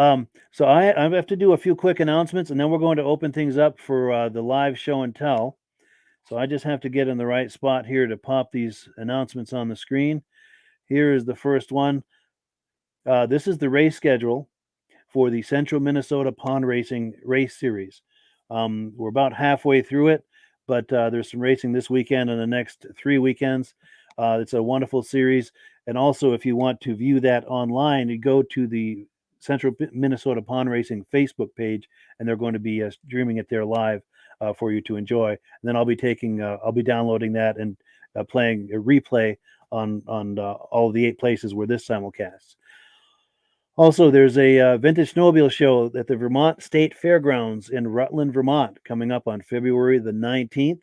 So I have to do a few quick announcements, and then we're going to open things up for the live show and tell. So I just have to get in the right spot here to pop these announcements on the screen. Here is the first one. This is the race schedule for the Central Minnesota Pond Racing Race Series. We're about halfway through it. but there's some racing this weekend and the next 3 weekends. It's a wonderful series. And also, if you want to view that online, you go to the Central Minnesota Pond Racing Facebook page, and they're going to be streaming it there live for you to enjoy. And then I'll be downloading that and playing a replay on all of the 8 places where this simulcasts. Also, there's a vintage snowmobile show at the Vermont State Fairgrounds in Rutland, Vermont, coming up on February the 19th.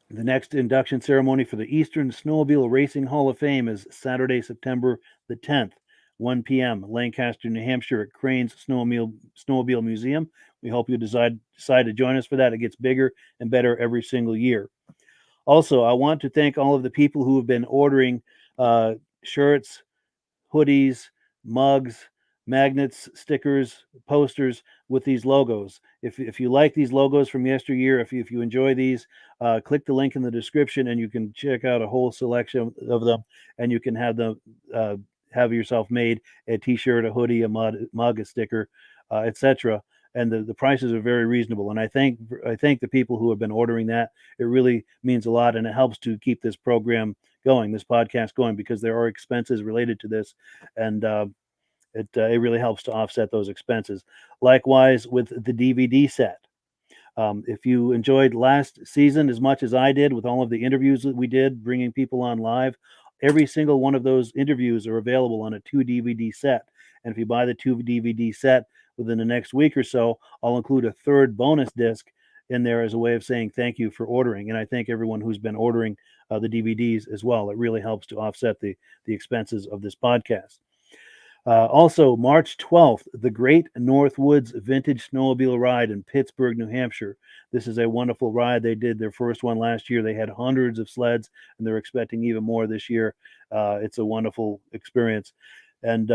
The next induction ceremony for the Eastern Snowmobile Racing Hall of Fame is Saturday, September the 10th, 1 p.m., Lancaster, New Hampshire at Crane's Snowmobile Museum. We hope you decide to join us for that. It gets bigger and better every single year. Also, I want to thank all of the people who have been ordering shirts, hoodies, mugs, magnets, stickers, posters with these logos. If you like these logos from yesteryear, if you enjoy these, click the link in the description and you can check out a whole selection of them, and you can have them have yourself made a t-shirt, a hoodie, a mug, a sticker, etc. And the prices are very reasonable. And I thank the people who have been ordering that. It really means a lot, and it helps to keep this program going, this podcast going, because there are expenses related to this, and it really helps to offset those expenses. Likewise with the DVD set. If you enjoyed last season as much as I did with all of the interviews that we did, bringing people on live, every single one of those interviews are available on a 2 DVD set. And if you buy the 2 DVD set within the next week or so, I'll include a 3rd bonus disc in there as a way of saying thank you for ordering. And I thank everyone who's been ordering the DVDs as well. It really helps to offset the expenses of this podcast. Also, March 12th, the Great Northwoods Vintage Snowmobile Ride in Pittsburgh, New Hampshire. This is a wonderful ride. They did their first one last year. They had hundreds of sleds, and they're expecting even more this year. It's a wonderful experience. And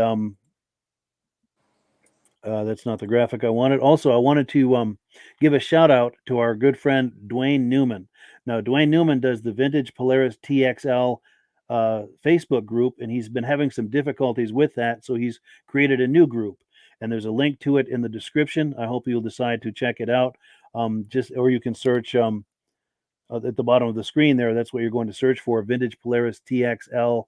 that's not the graphic I wanted. Also, I wanted to give a shout out to our good friend, Dwayne Newman. Now, Dwayne Newman does the Vintage Polaris TXL Facebook group, and he's been having some difficulties with that, so he's created a new group, and there's a link to it in the description. I hope you'll decide to check it out. Or you can search at the bottom of the screen there. That's what you're going to search for, Vintage Polaris TXL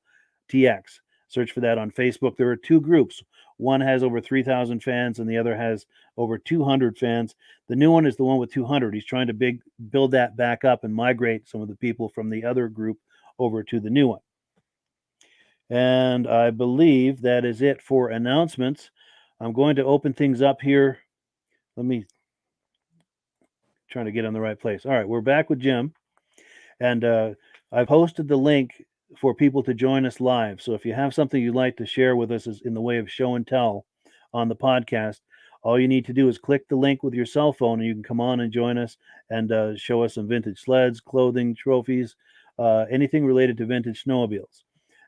TX. Search for that on Facebook. There are 2 groups. One has over 3,000 fans, and the other has over 200 fans. The new one is the one with 200. He's trying to build that back up and migrate some of the people from the other group over to the new one. And I believe that is it for announcements. I'm going to open things up here. Let me try to get on the right place. All right, we're back with Jim. And I've posted the link for people to join us live. So if you have something you'd like to share with us in the way of show and tell on the podcast, all you need to do is click the link with your cell phone, and you can come on and join us and show us some vintage sleds, clothing, trophies, anything related to vintage snowmobiles.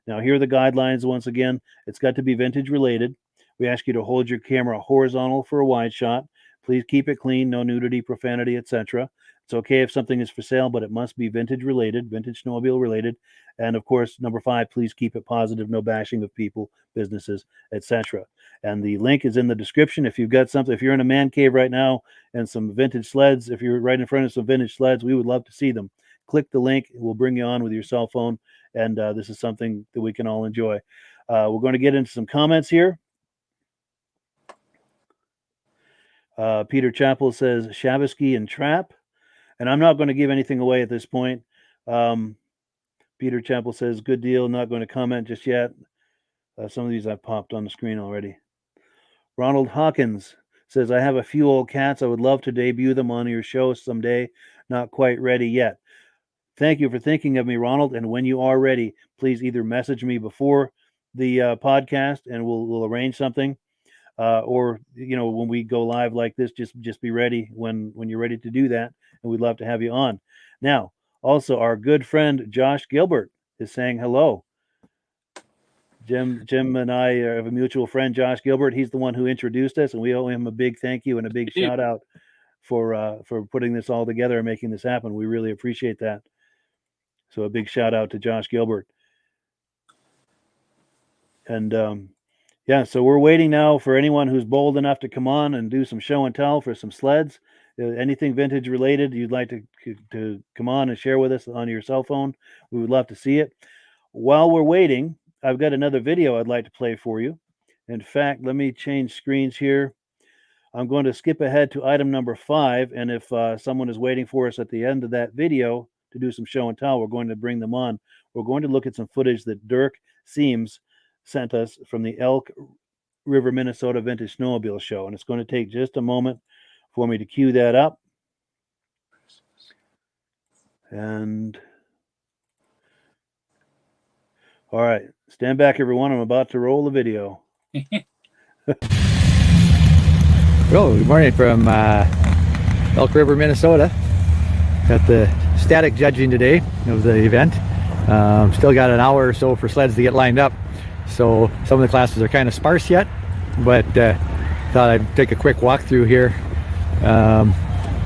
Now, here are the guidelines once again. It's got to be vintage related. We ask you to hold your camera horizontal for a wide shot. Please keep it clean, no nudity, profanity, etc. It's okay if something is for sale, but it must be vintage related, vintage snowmobile related. And of course, number 5, please keep it positive, no bashing of people, businesses, etc. And the link is in the description. If you've got something, if you're in a man cave right now and some vintage sleds, if you're right in front of some vintage sleds, we would love to see them. Click the link. We'll bring you on with your cell phone. And this is something that we can all enjoy. We're going to get into some comments here. Peter Chappell says, Shabisky and Trap. And I'm not going to give anything away at this point. Peter Chappell says, good deal. Not going to comment just yet. Some of these I've popped on the screen already. Ronald Hawkins says, I have a few old cats. I would love to debut them on your show someday. Not quite ready yet. Thank you for thinking of me, Ronald. And when you are ready, please either message me before the podcast and we'll arrange something. Or, when we go live like this, just be ready when you're ready to do that. And we'd love to have you on. Now, also, our good friend Josh Gilbert is saying hello. Jim and I have a mutual friend, Josh Gilbert. He's the one who introduced us, and we owe him a big thank you and a big shout out for putting this all together and making this happen. We really appreciate that. So a big shout out to Josh Gilbert. And so we're waiting now for anyone who's bold enough to come on and do some show and tell for some sleds. anything vintage related you'd like to come on and share with us on your cell phone, we would love to see it. While we're waiting, I've got another video I'd like to play for you. In fact, let me change screens here. I'm going to skip ahead to item number 5, and if someone is waiting for us at the end of that video to do some show and tell, we're going to bring them on. We're going to look at some footage that Dirk Siems sent us from the Elk River, Minnesota Vintage Snowmobile Show, and it's going to take just a moment for me to cue that up. And all right, stand back, everyone. I'm about to roll the video. Well, good morning from Elk River, Minnesota. Got the static judging today of the event. Still got an hour or so for sleds to get lined up. So some of the classes are kind of sparse yet, but thought I'd take a quick walk through here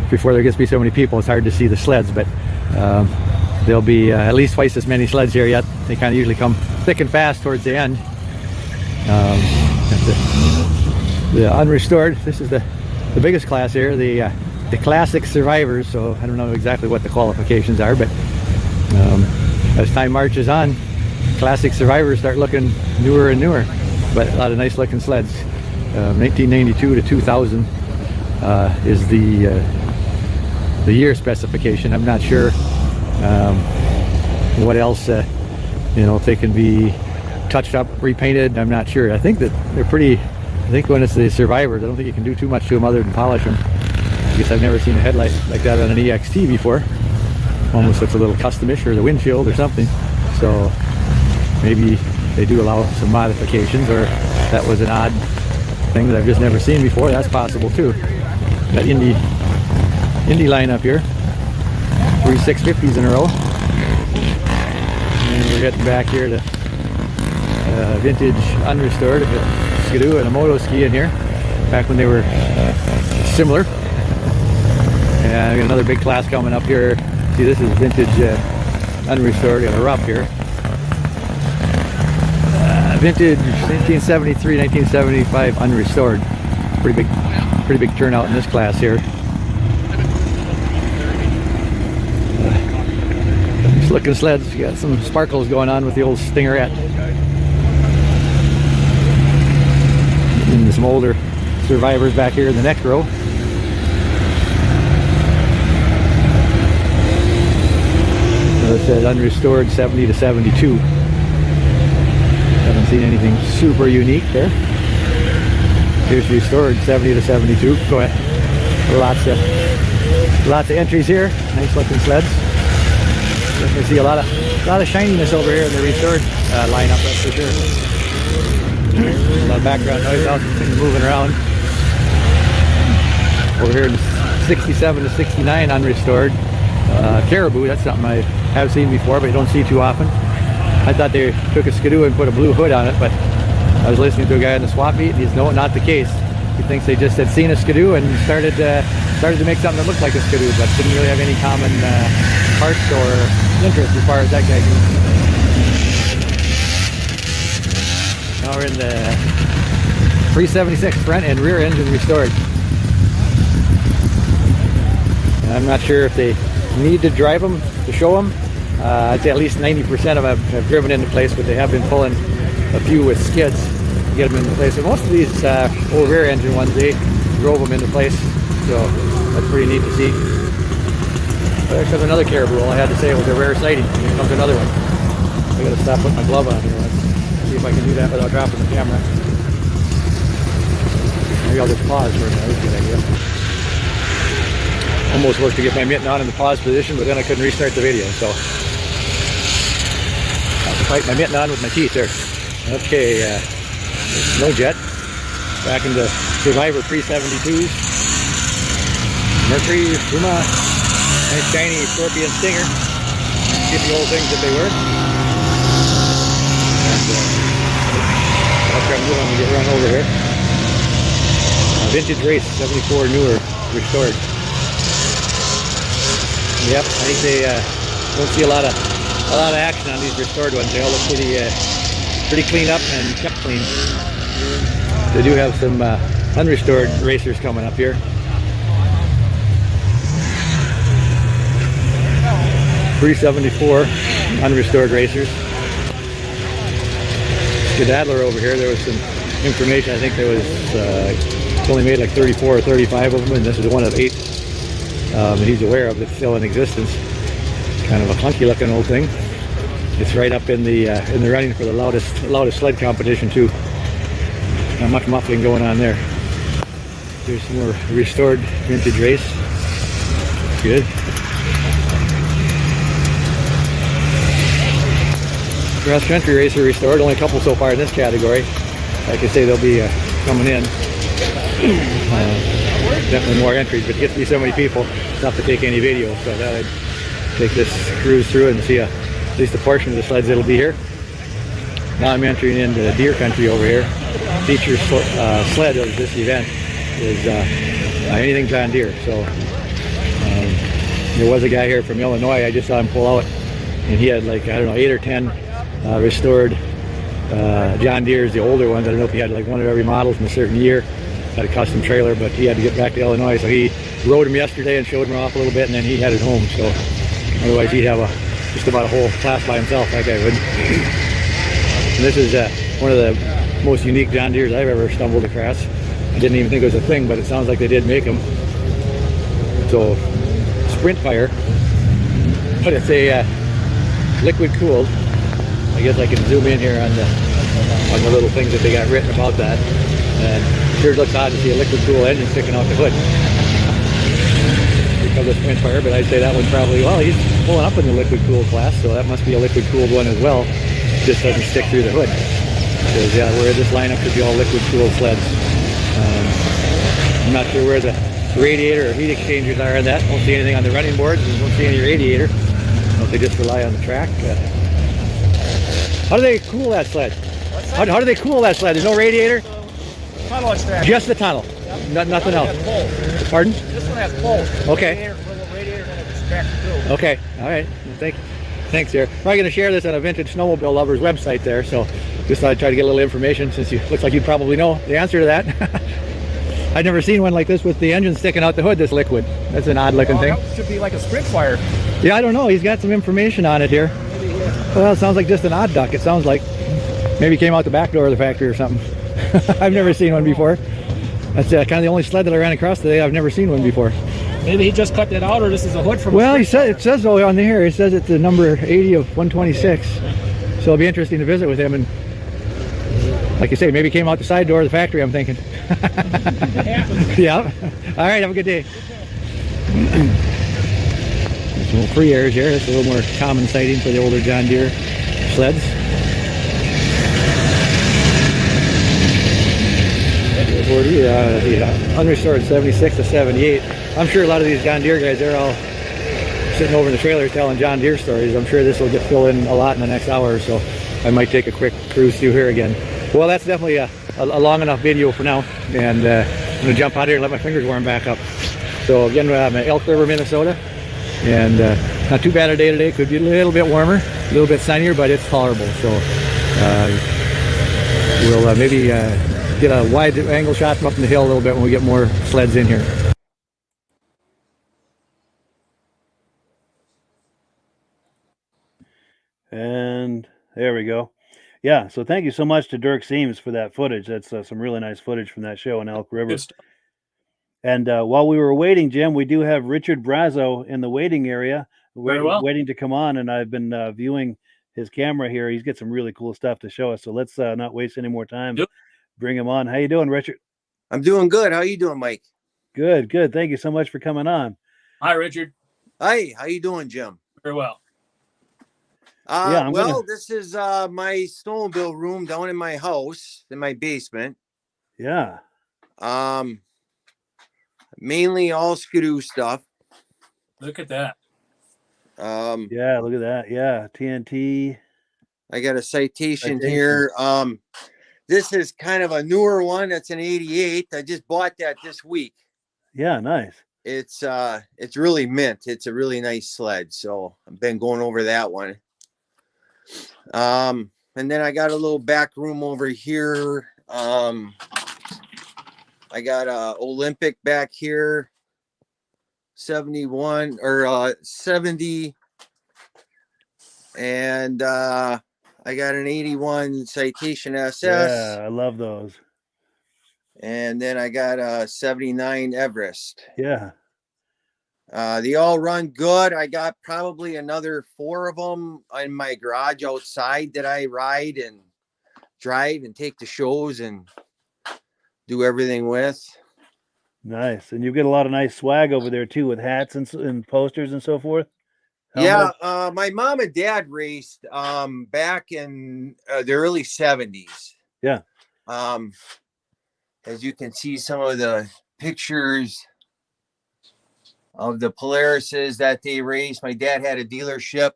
before there gets to be so many people. It's hard to see the sleds, but there'll be at least twice as many sleds here yet. They kind of usually come thick and fast towards the end. The unrestored, this is the biggest class here, the classic survivors. So I don't know exactly what the qualifications are, but as time marches on, classic survivors start looking newer and newer, but a lot of nice looking sleds. 1992 to 2000 is the year specification. I'm not sure what else, if they can be touched up, repainted. I'm not sure. I think that they're pretty, I think when it's the survivors, I don't think you can do too much to them other than polish them. I guess I've never seen a headlight like that on an EXT before. Almost looks a little customish, or the windshield or something. So maybe they do allow some modifications, or that was an odd thing that I've just never seen before. That's possible too. Got Indy lineup here. 3 650s in a row. And we're getting back here to vintage unrestored. Skidoo and a moto ski in here, back when they were similar. And I got another big class coming up here. See, this is vintage unrestored. Got a rough here. Vintage 1973, 1975 unrestored. Pretty big turnout in this class here. Nice looking sleds. You got some sparkles going on with the old Stingerette. And some older survivors back here in the next row. So it says unrestored 70 to 72. Haven't seen anything super unique there. Here's restored 70 to 72. Go ahead. Lots of entries here. Nice looking sleds. You can see a lot of shininess over here in the restored lineup, that's for sure. A lot of background noise out, things moving around. Over here in 67 to 69 unrestored. Caribou, that's something I have seen before, but you don't see too often. I thought they took a Skidoo and put a blue hood on it, but I was listening to a guy in the swap meet, and he's no, not the case. He thinks they just had seen a Skidoo and started to make something that looked like a Skidoo, but didn't really have any common parts or interest as far as that guy goes. Now we're in the 376 front and rear engine restored. And I'm not sure if they need to drive them to show them. I'd say at least 90% of them have driven into place, but they have been pulling a few with skids to get them into place. And most of these old rear engine ones, they drove them into place, so that's pretty neat to see. But there comes another Caribou. All I had to say was a rare sighting. Here comes another one. I gotta stop putting my glove on here. Let's see if I can do that without dropping the camera. Maybe I'll just pause for a minute. That's a good idea. Almost worked to get my mitten on in the pause position, but then I couldn't restart the video, so I have to fight my mitten on with my teeth there. Okay, Snow Jet. Back into Survivor pre-72s. Mercury, Puma, nice shiny Scorpion Stinger. Get the old things that they were. And I'll try and move on to get run over here. Vintage Race 74 newer restored. Yep, I think they don't see a lot of action on these restored ones. They all look pretty cleaned up and kept clean. They do have some unrestored racers coming up here. 374 unrestored racers. Skedaddler over here, there was some information. I think there was only made like 34 or 35 of them, and this is one of 8 that he's aware of that's still in existence. Kind of a funky looking old thing. It's right up in the running for the loudest sled competition too. Not much muffling going on there. There's some more restored vintage race. Good. Cross country racer restored. Only a couple so far in this category. Like I say, they'll be coming in. Definitely more entries, but it gets to be so many people, it's tough to take any video. So I thought I'd take this cruise through and see at least a portion of the sleds that'll be here. Now I'm entering into deer country over here. Feature sled of this event is anything John Deere. So there was a guy here from Illinois. I just saw him pull out, and he had like, I don't know, 8 or 10 restored John Deere's, the older ones. I don't know if he had like one of every model from a certain year. Had a custom trailer, but he had to get back to Illinois, so he rode him yesterday and showed him off a little bit, and then he headed home. So otherwise he'd have just about a whole class by himself, that guy would. And this is one of the most unique John Deere's I've ever stumbled across. I didn't even think it was a thing, but it sounds like they did make them. So sprint fire, but it's a liquid cooled. I guess I can zoom in here on the little things that they got written about that. And sure looks odd to see a liquid cool engine sticking out the hood. Here comes the sprint fire, but I'd say that one probably, well, he's pulling up in the liquid cool class, so that must be a liquid cooled one as well. It just doesn't stick through the hood. Because yeah, where this lineup could be all liquid cooled sleds. I'm not sure where the radiator or heat exchangers are on that. Don't see anything on the running boards, and don't see any radiator. So they just rely on the track. How do they cool that sled? How do they cool that sled? There's no radiator? Tunnel extractor. Just the tunnel. Yep. Nothing else. Pardon? This one has both. Okay. Radiator and an extractor too. Okay. All right. Well, thanks, Dirk. We're going to share this on a Vintage Snowmobile Lovers website there, so just thought I'd try to get a little information since you looks like you probably know the answer to that. I'd never seen one like this with the engine sticking out the hood, this liquid. That's an odd looking thing. That should be like a sprint fire. Yeah, I don't know. He's got some information on it here. Well, it sounds like just an odd duck. It sounds like maybe came out the back door of the factory or something. I've never seen one before. That's kind of the only sled that I ran across today. I've never seen one before. Maybe he just cut that out, or this is a hood from. Well, it says though on here. It says it's the number 80 of 126. So it'll be interesting to visit with him, and like I say, maybe came out the side door of the factory. I'm thinking. Yeah. All right. Have a good day. There's some little free airs here. That's a little more common sighting for the older John Deere sleds. Unrestored 76 to 78. I'm sure a lot of these John Deere guys, they're all sitting over in the trailer telling John Deere stories. I'm sure this will get filled in a lot in the next hour or so. I might take a quick cruise through here again. Well, that's definitely a long enough video for now, and I'm going to jump out here and let my fingers warm back up. So again, I'm at Elk River, Minnesota, and not too bad a day today. Could be a little bit warmer, a little bit sunnier, but it's tolerable. So we'll maybe get a wide angle shot from up in the hill a little bit when we get more sleds in here. And there we go. Yeah, so thank you so much to Dirk Siems for that footage. That's some really nice footage from that show in Elk River. And while we were waiting, Jim, we do have Richard Brazo in the waiting area, waiting to come on, and I've been viewing his camera here. He's got some really cool stuff to show us, so let's not waste any more time. Yep. Bring him on. How you doing, Richard? I'm doing good. How you doing, Mike? Good. Thank you so much for coming on. Hi, Richard. Hi. How you doing, Jim? Very well. This is my snowmobile room down in my house, in my basement. Yeah. Mainly all Skidoo stuff. Look at that. Yeah, look at that. Yeah, TNT. I got a citation here. This is kind of a newer one. It's an 88. I just bought that this week. Yeah, nice. It's really mint. It's a really nice sled. So I've been going over that one. And then I got a little back room over here. I got a Olympic back here, 71 or 70 And I got an 81 Citation SS. Yeah, I love those. And then I got a 79 Everest. Yeah. They all run good. I got probably another 4 of them in my garage outside that I ride and drive and take to shows and do everything with. Nice. And you get a lot of nice swag over there too, with hats and posters and so forth. Yeah, my mom and dad raced back in the early 70s. Yeah. As you can see, some of the pictures of the Polarises that they raced. My dad had a dealership.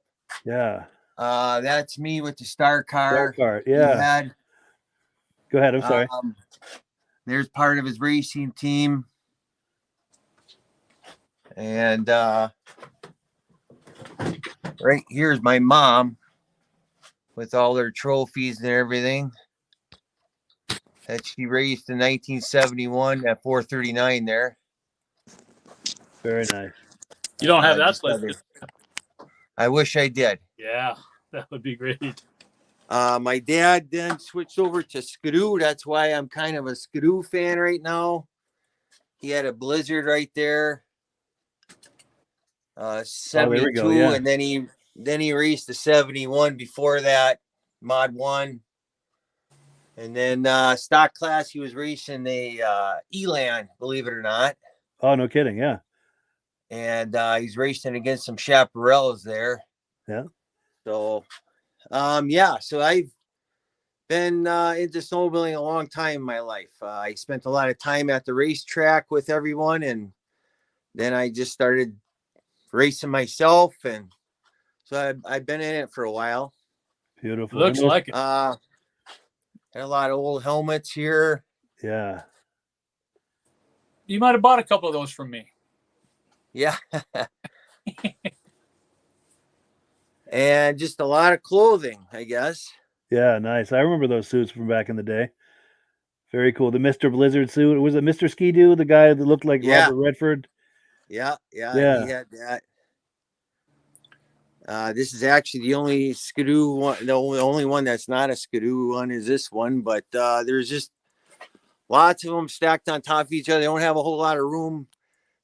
Yeah. That's me with the Star Car. Star Car. Yeah. Go ahead. I'm sorry. There's part of his racing team. And right here's my mom with all her trophies and everything that she raced in 1971 at 439 there. Very nice. You don't have that sled? I wish I did. Yeah, that would be great. My dad then switched over to Skidoo. That's why I'm kind of a Skidoo fan right now. He had a Blizzard right there. 72, go, yeah. and then he raced the 71 before that, Mod 1. And then stock class, he was racing the Elan, believe it or not. Oh, no kidding. Yeah. And he's racing against some Chaparrals there. Yeah. So, so I've been into snowmobiling a long time in my life. I spent a lot of time at the racetrack with everyone, and then I just started racing myself, and so I've been in it for a while. Beautiful. Looks like it. Got a lot of old helmets here. Yeah. You might have bought a couple of those from me. Yeah. And just a lot of clothing, I guess. Yeah, nice. I remember those suits from back in the day. Very cool. The Mr. Blizzard suit. Was it Mr. Ski-Doo, the guy that looked like Robert Redford? Yeah. He had that. This is actually the only Skidoo one. The only one that's not a Skidoo one is this one, but there's just lots of them stacked on top of each other. They don't have a whole lot of room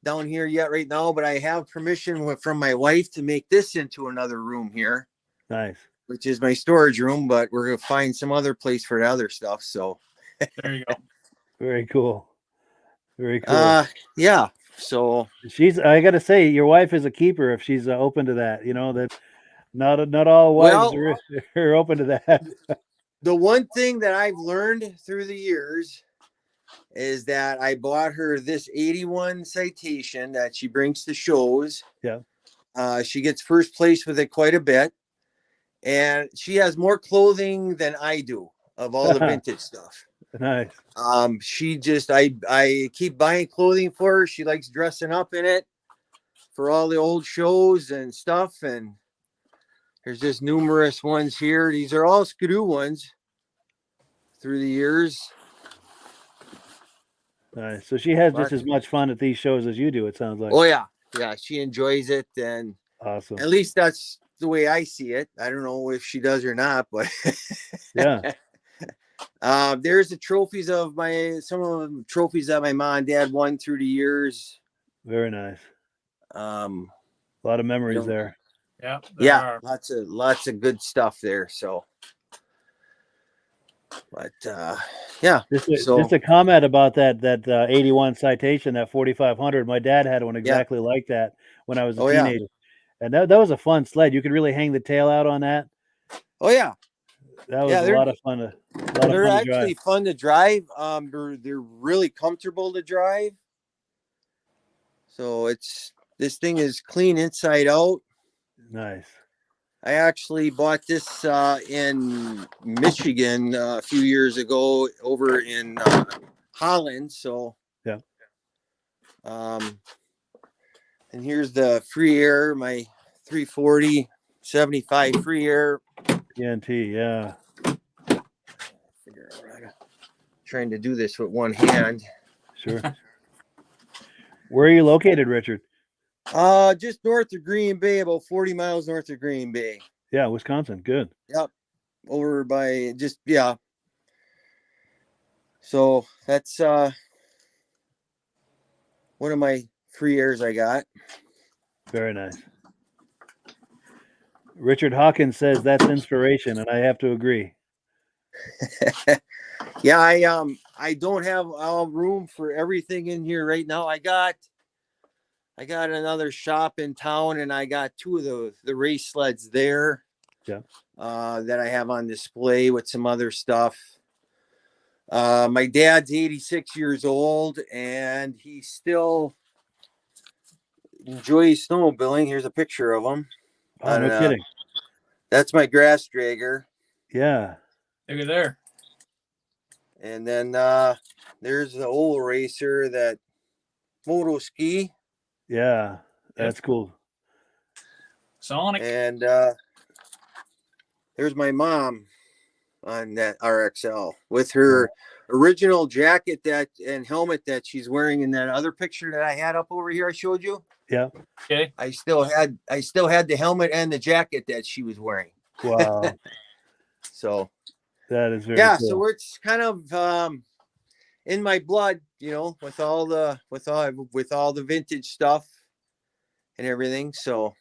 down here yet right now, but I have permission from my wife to make this into another room here. Nice. Which is my storage room, but we're going to find some other place for the other stuff. So there you go. Very cool. Very cool. Yeah. So I got to say, your wife is a keeper if she's open to that. You know, that not all wives are open to that. The one thing that I've learned through the years is that I bought her this 81 Citation that she brings to shows. Yeah. She gets first place with it quite a bit. And she has more clothing than I do of all the vintage stuff. Nice. I keep buying clothing for her. She likes dressing up in it for all the old shows and stuff. And there's just numerous ones here. These are all Skidoo ones through the years. Nice. So she has just as much fun at these shows as you do, it sounds like. Oh yeah. Yeah. She enjoys it. And awesome. At least that's the way I see it. I don't know if she does or not, but yeah. There's the trophies of some of the trophies that my mom and dad won through the years. Very nice. A lot of memories there. Yeah. Lots of good stuff there. So, but just a comment about that 81 Citation, that 4500. My dad had one exactly like that when I was a teenager. Yeah. And that was a fun sled. You could really hang the tail out on that. Oh yeah. That was a lot of fun. They're actually fun to drive. They're really comfortable to drive. So this thing is clean inside out. Nice. I actually bought this in Michigan a few years ago over in Holland. So yeah. And here's the free air, my 340 75 free air. TNT, yeah. Trying to do this with one hand. Sure. Where are you located, Richard? Just north of Green Bay, about 40 miles north of Green Bay. Yeah, Wisconsin. Good. Yep. Over by just, yeah. So that's one of my free airs I got. Very nice. Richard Hawkins says that's inspiration, and I have to agree. Yeah, I don't have all room for everything in here right now. I got another shop in town, and I got two of the race sleds there. Yeah. That I have on display with some other stuff. My dad's 86 years old, and he still enjoys snowmobiling. Here's a picture of him. Oh, no kidding. That's my grass dragger. Yeah. Look at there. And then there's the old racer, that moto ski. Yeah, that's cool. Sonic. And there's my mom on that RXL with her original jacket and helmet that she's wearing in that other picture that I had up over here I showed you. Yeah. Okay. I still had the helmet and the jacket that she was wearing. Wow. So That is very cool. So it's kind of in my blood, with all the vintage stuff and everything. So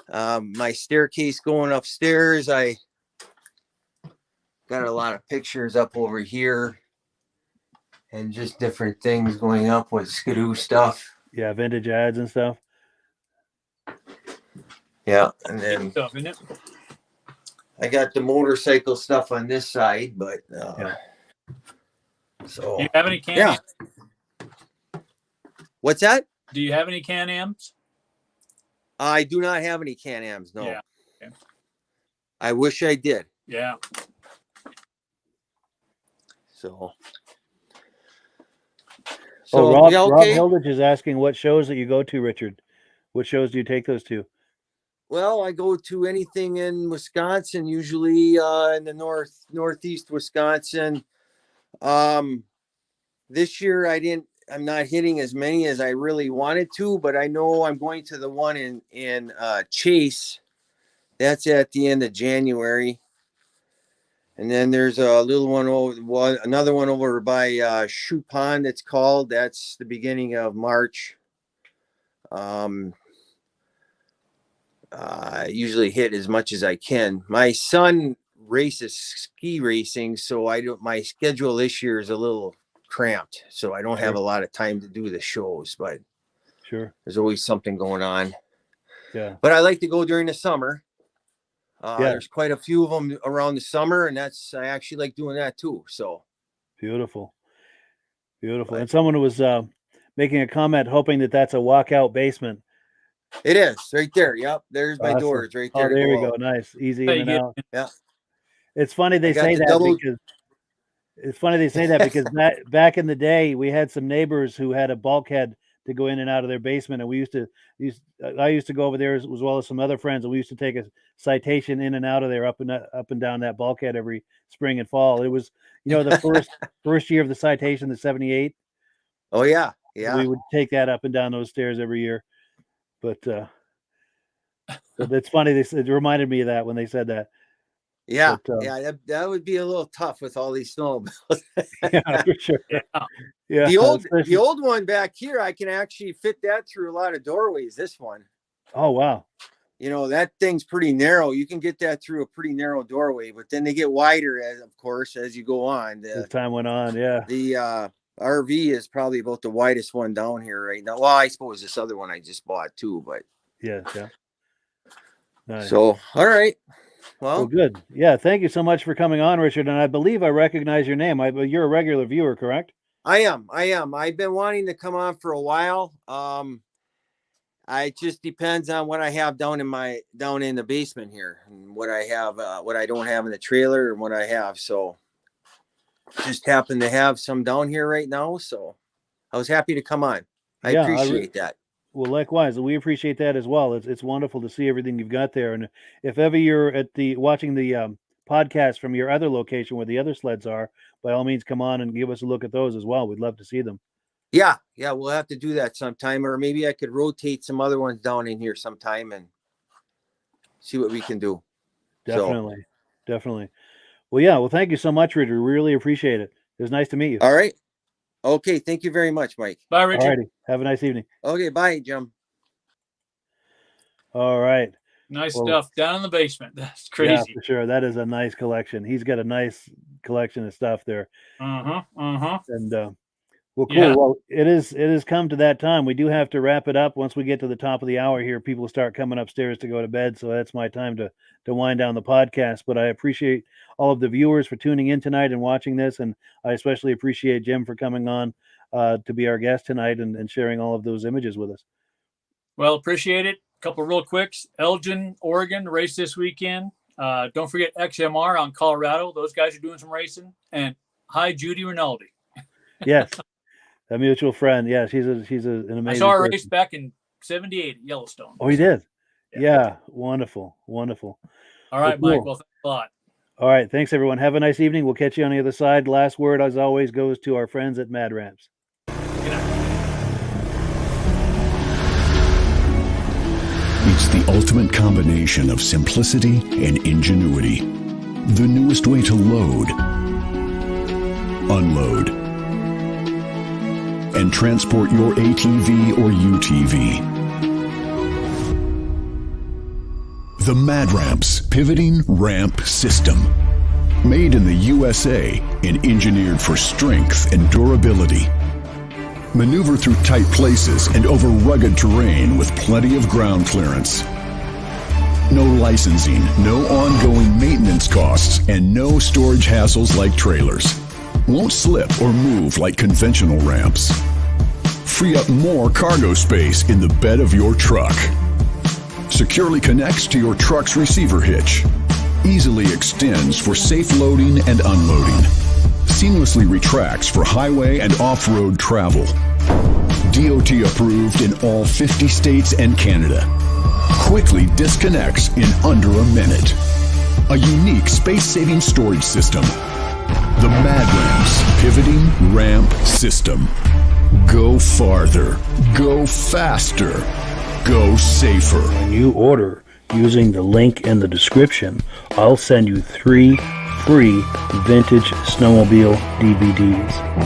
my staircase going upstairs, I got a lot of pictures up over here and just different things going up with skidoo stuff. Yeah, vintage ads and stuff. Yeah, and then Stuff, isn't it? I got the motorcycle stuff on this side, but so Do you have any Can-Ams? What's that? Do you have any Can-Ams? I do not have any Can-Ams, no. Yeah. Okay. I wish I did. Yeah. So Rob okay. Hilditch is asking what shows that you go to, Richard. What shows do you take those to? Well, I go to anything in Wisconsin, usually in the northeast Wisconsin. This year I'm not hitting as many as I really wanted to, but I know I'm going to the one in Chase. That's at the end of January. And then there's a little another one over by Shoe Pond, it's called. That's the beginning of March. I usually hit as much as I can. My son races ski racing, so my schedule this year is a little cramped, so I don't have a lot of time to do the shows, but Sure. there's always something going on. Yeah. But I like to go during the summer. There's quite a few of them around the summer, and I actually like doing that too. So Beautiful. And someone was making a comment hoping that that's a walkout basement. it is right there. Yep, there's my Awesome. doors right there. Oh, there we go go. out. Nice, easy Hey, in and you- out. Yeah. It's funny they got say the that double- because it's funny they say that because back in the day we had some neighbors who had a bulkhead to go in and out of their basement, and I used to go over there as well as some other friends, and we used to take a citation in and out of there up and down that bulkhead every spring and fall. It was the first year of the citation, the 78. Oh yeah, We would take that up and down those stairs every year. But it's funny. It reminded me of that when they said that. yeah, But, that would be a little tough with all these snowmobiles. Yeah, for sure. Yeah. The old one back here, I can actually fit that through a lot of doorways. This one, Oh wow. that thing's pretty narrow. You can get that through a pretty narrow doorway, but then they get wider as you go on. As time went on, yeah. The RV is probably about the widest one down here right now. Well, I suppose this other one I just bought too, but Yeah. Nice. so all right. Well, Well, good. Yeah, thank you so much for coming on, Richard. And I believe I recognize your name. You're a regular viewer, correct? I am. I've been wanting to come on for a while. It just depends on what I have down in the basement here, and what I have, what I don't have in the trailer, and what I have. So, just happen to have some down here right now. So, I was happy to come on. I appreciate that. Well, likewise, we appreciate that as well. It's wonderful to see everything you've got there. And if ever you're at watching the podcast from your other location where the other sleds are, by all means, come on and give us a look at those as well. We'd love to see them. Yeah, we'll have to do that sometime, or maybe I could rotate some other ones down in here sometime. And see what we can do. Definitely. Definitely. Well, yeah. Well, thank you so much, Richard. Really appreciate it. It was nice to meet you. All right. Okay. Thank you very much, Mike. Bye, All Richard. righty. Have a nice evening. Okay. Bye, Jim. All right. Nice Well, stuff down in the basement. That's Yeah, crazy. for sure. That is a nice collection. He's got a nice collection of stuff there. And well, cool. Yeah. Well, it has come to that time. We do have to wrap it up. Once we get to the top of the hour here, people start coming upstairs to go to bed. So that's my time to wind down the podcast. But I appreciate all of the viewers for tuning in tonight and watching this. And I especially appreciate Jim for coming on to be our guest tonight and sharing all of those images with us. Well, appreciate it. Couple real quicks. Elgin, Oregon, race this weekend. Don't forget XMR on Colorado. Those guys are doing some racing. And hi, Judy Rinaldi. Yes. A mutual friend. Yeah, she's an amazing I saw her person. race back in 78 at Yellowstone. Oh, you did? Yeah. Yeah. Wonderful. Wonderful. All right, Well, Mike. cool. Well, thanks a lot. All right. Thanks, everyone. Have a nice evening. We'll catch you on the other side. Last word, as always, goes to our friends at Mad Ramps. Good night. It's the ultimate combination of simplicity and ingenuity. The newest way to load, unload, and transport your ATV or UTV. The Mad Ramps Pivoting Ramp System. Made in the USA and engineered for strength and durability. Maneuver through tight places and over rugged terrain with plenty of ground clearance. No licensing, no ongoing maintenance costs, and no storage hassles like trailers. Won't slip or move like conventional ramps. Free up more cargo space in the bed of your truck. Securely connects to your truck's receiver hitch. Easily extends for safe loading and unloading. Seamlessly retracts for highway and off-road travel. DOT approved in all 50 states and Canada. Quickly disconnects in under a minute. A unique space-saving storage system. The Mad Ramps Pivoting Ramp System. Go farther. Go faster. Go safer. When you order using the link in the description, I'll send you 3 free Vintage Snowmobile DVDs.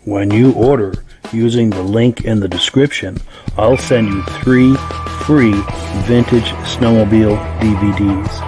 When you order using the link in the description, I'll send you 3 free Vintage Snowmobile DVDs.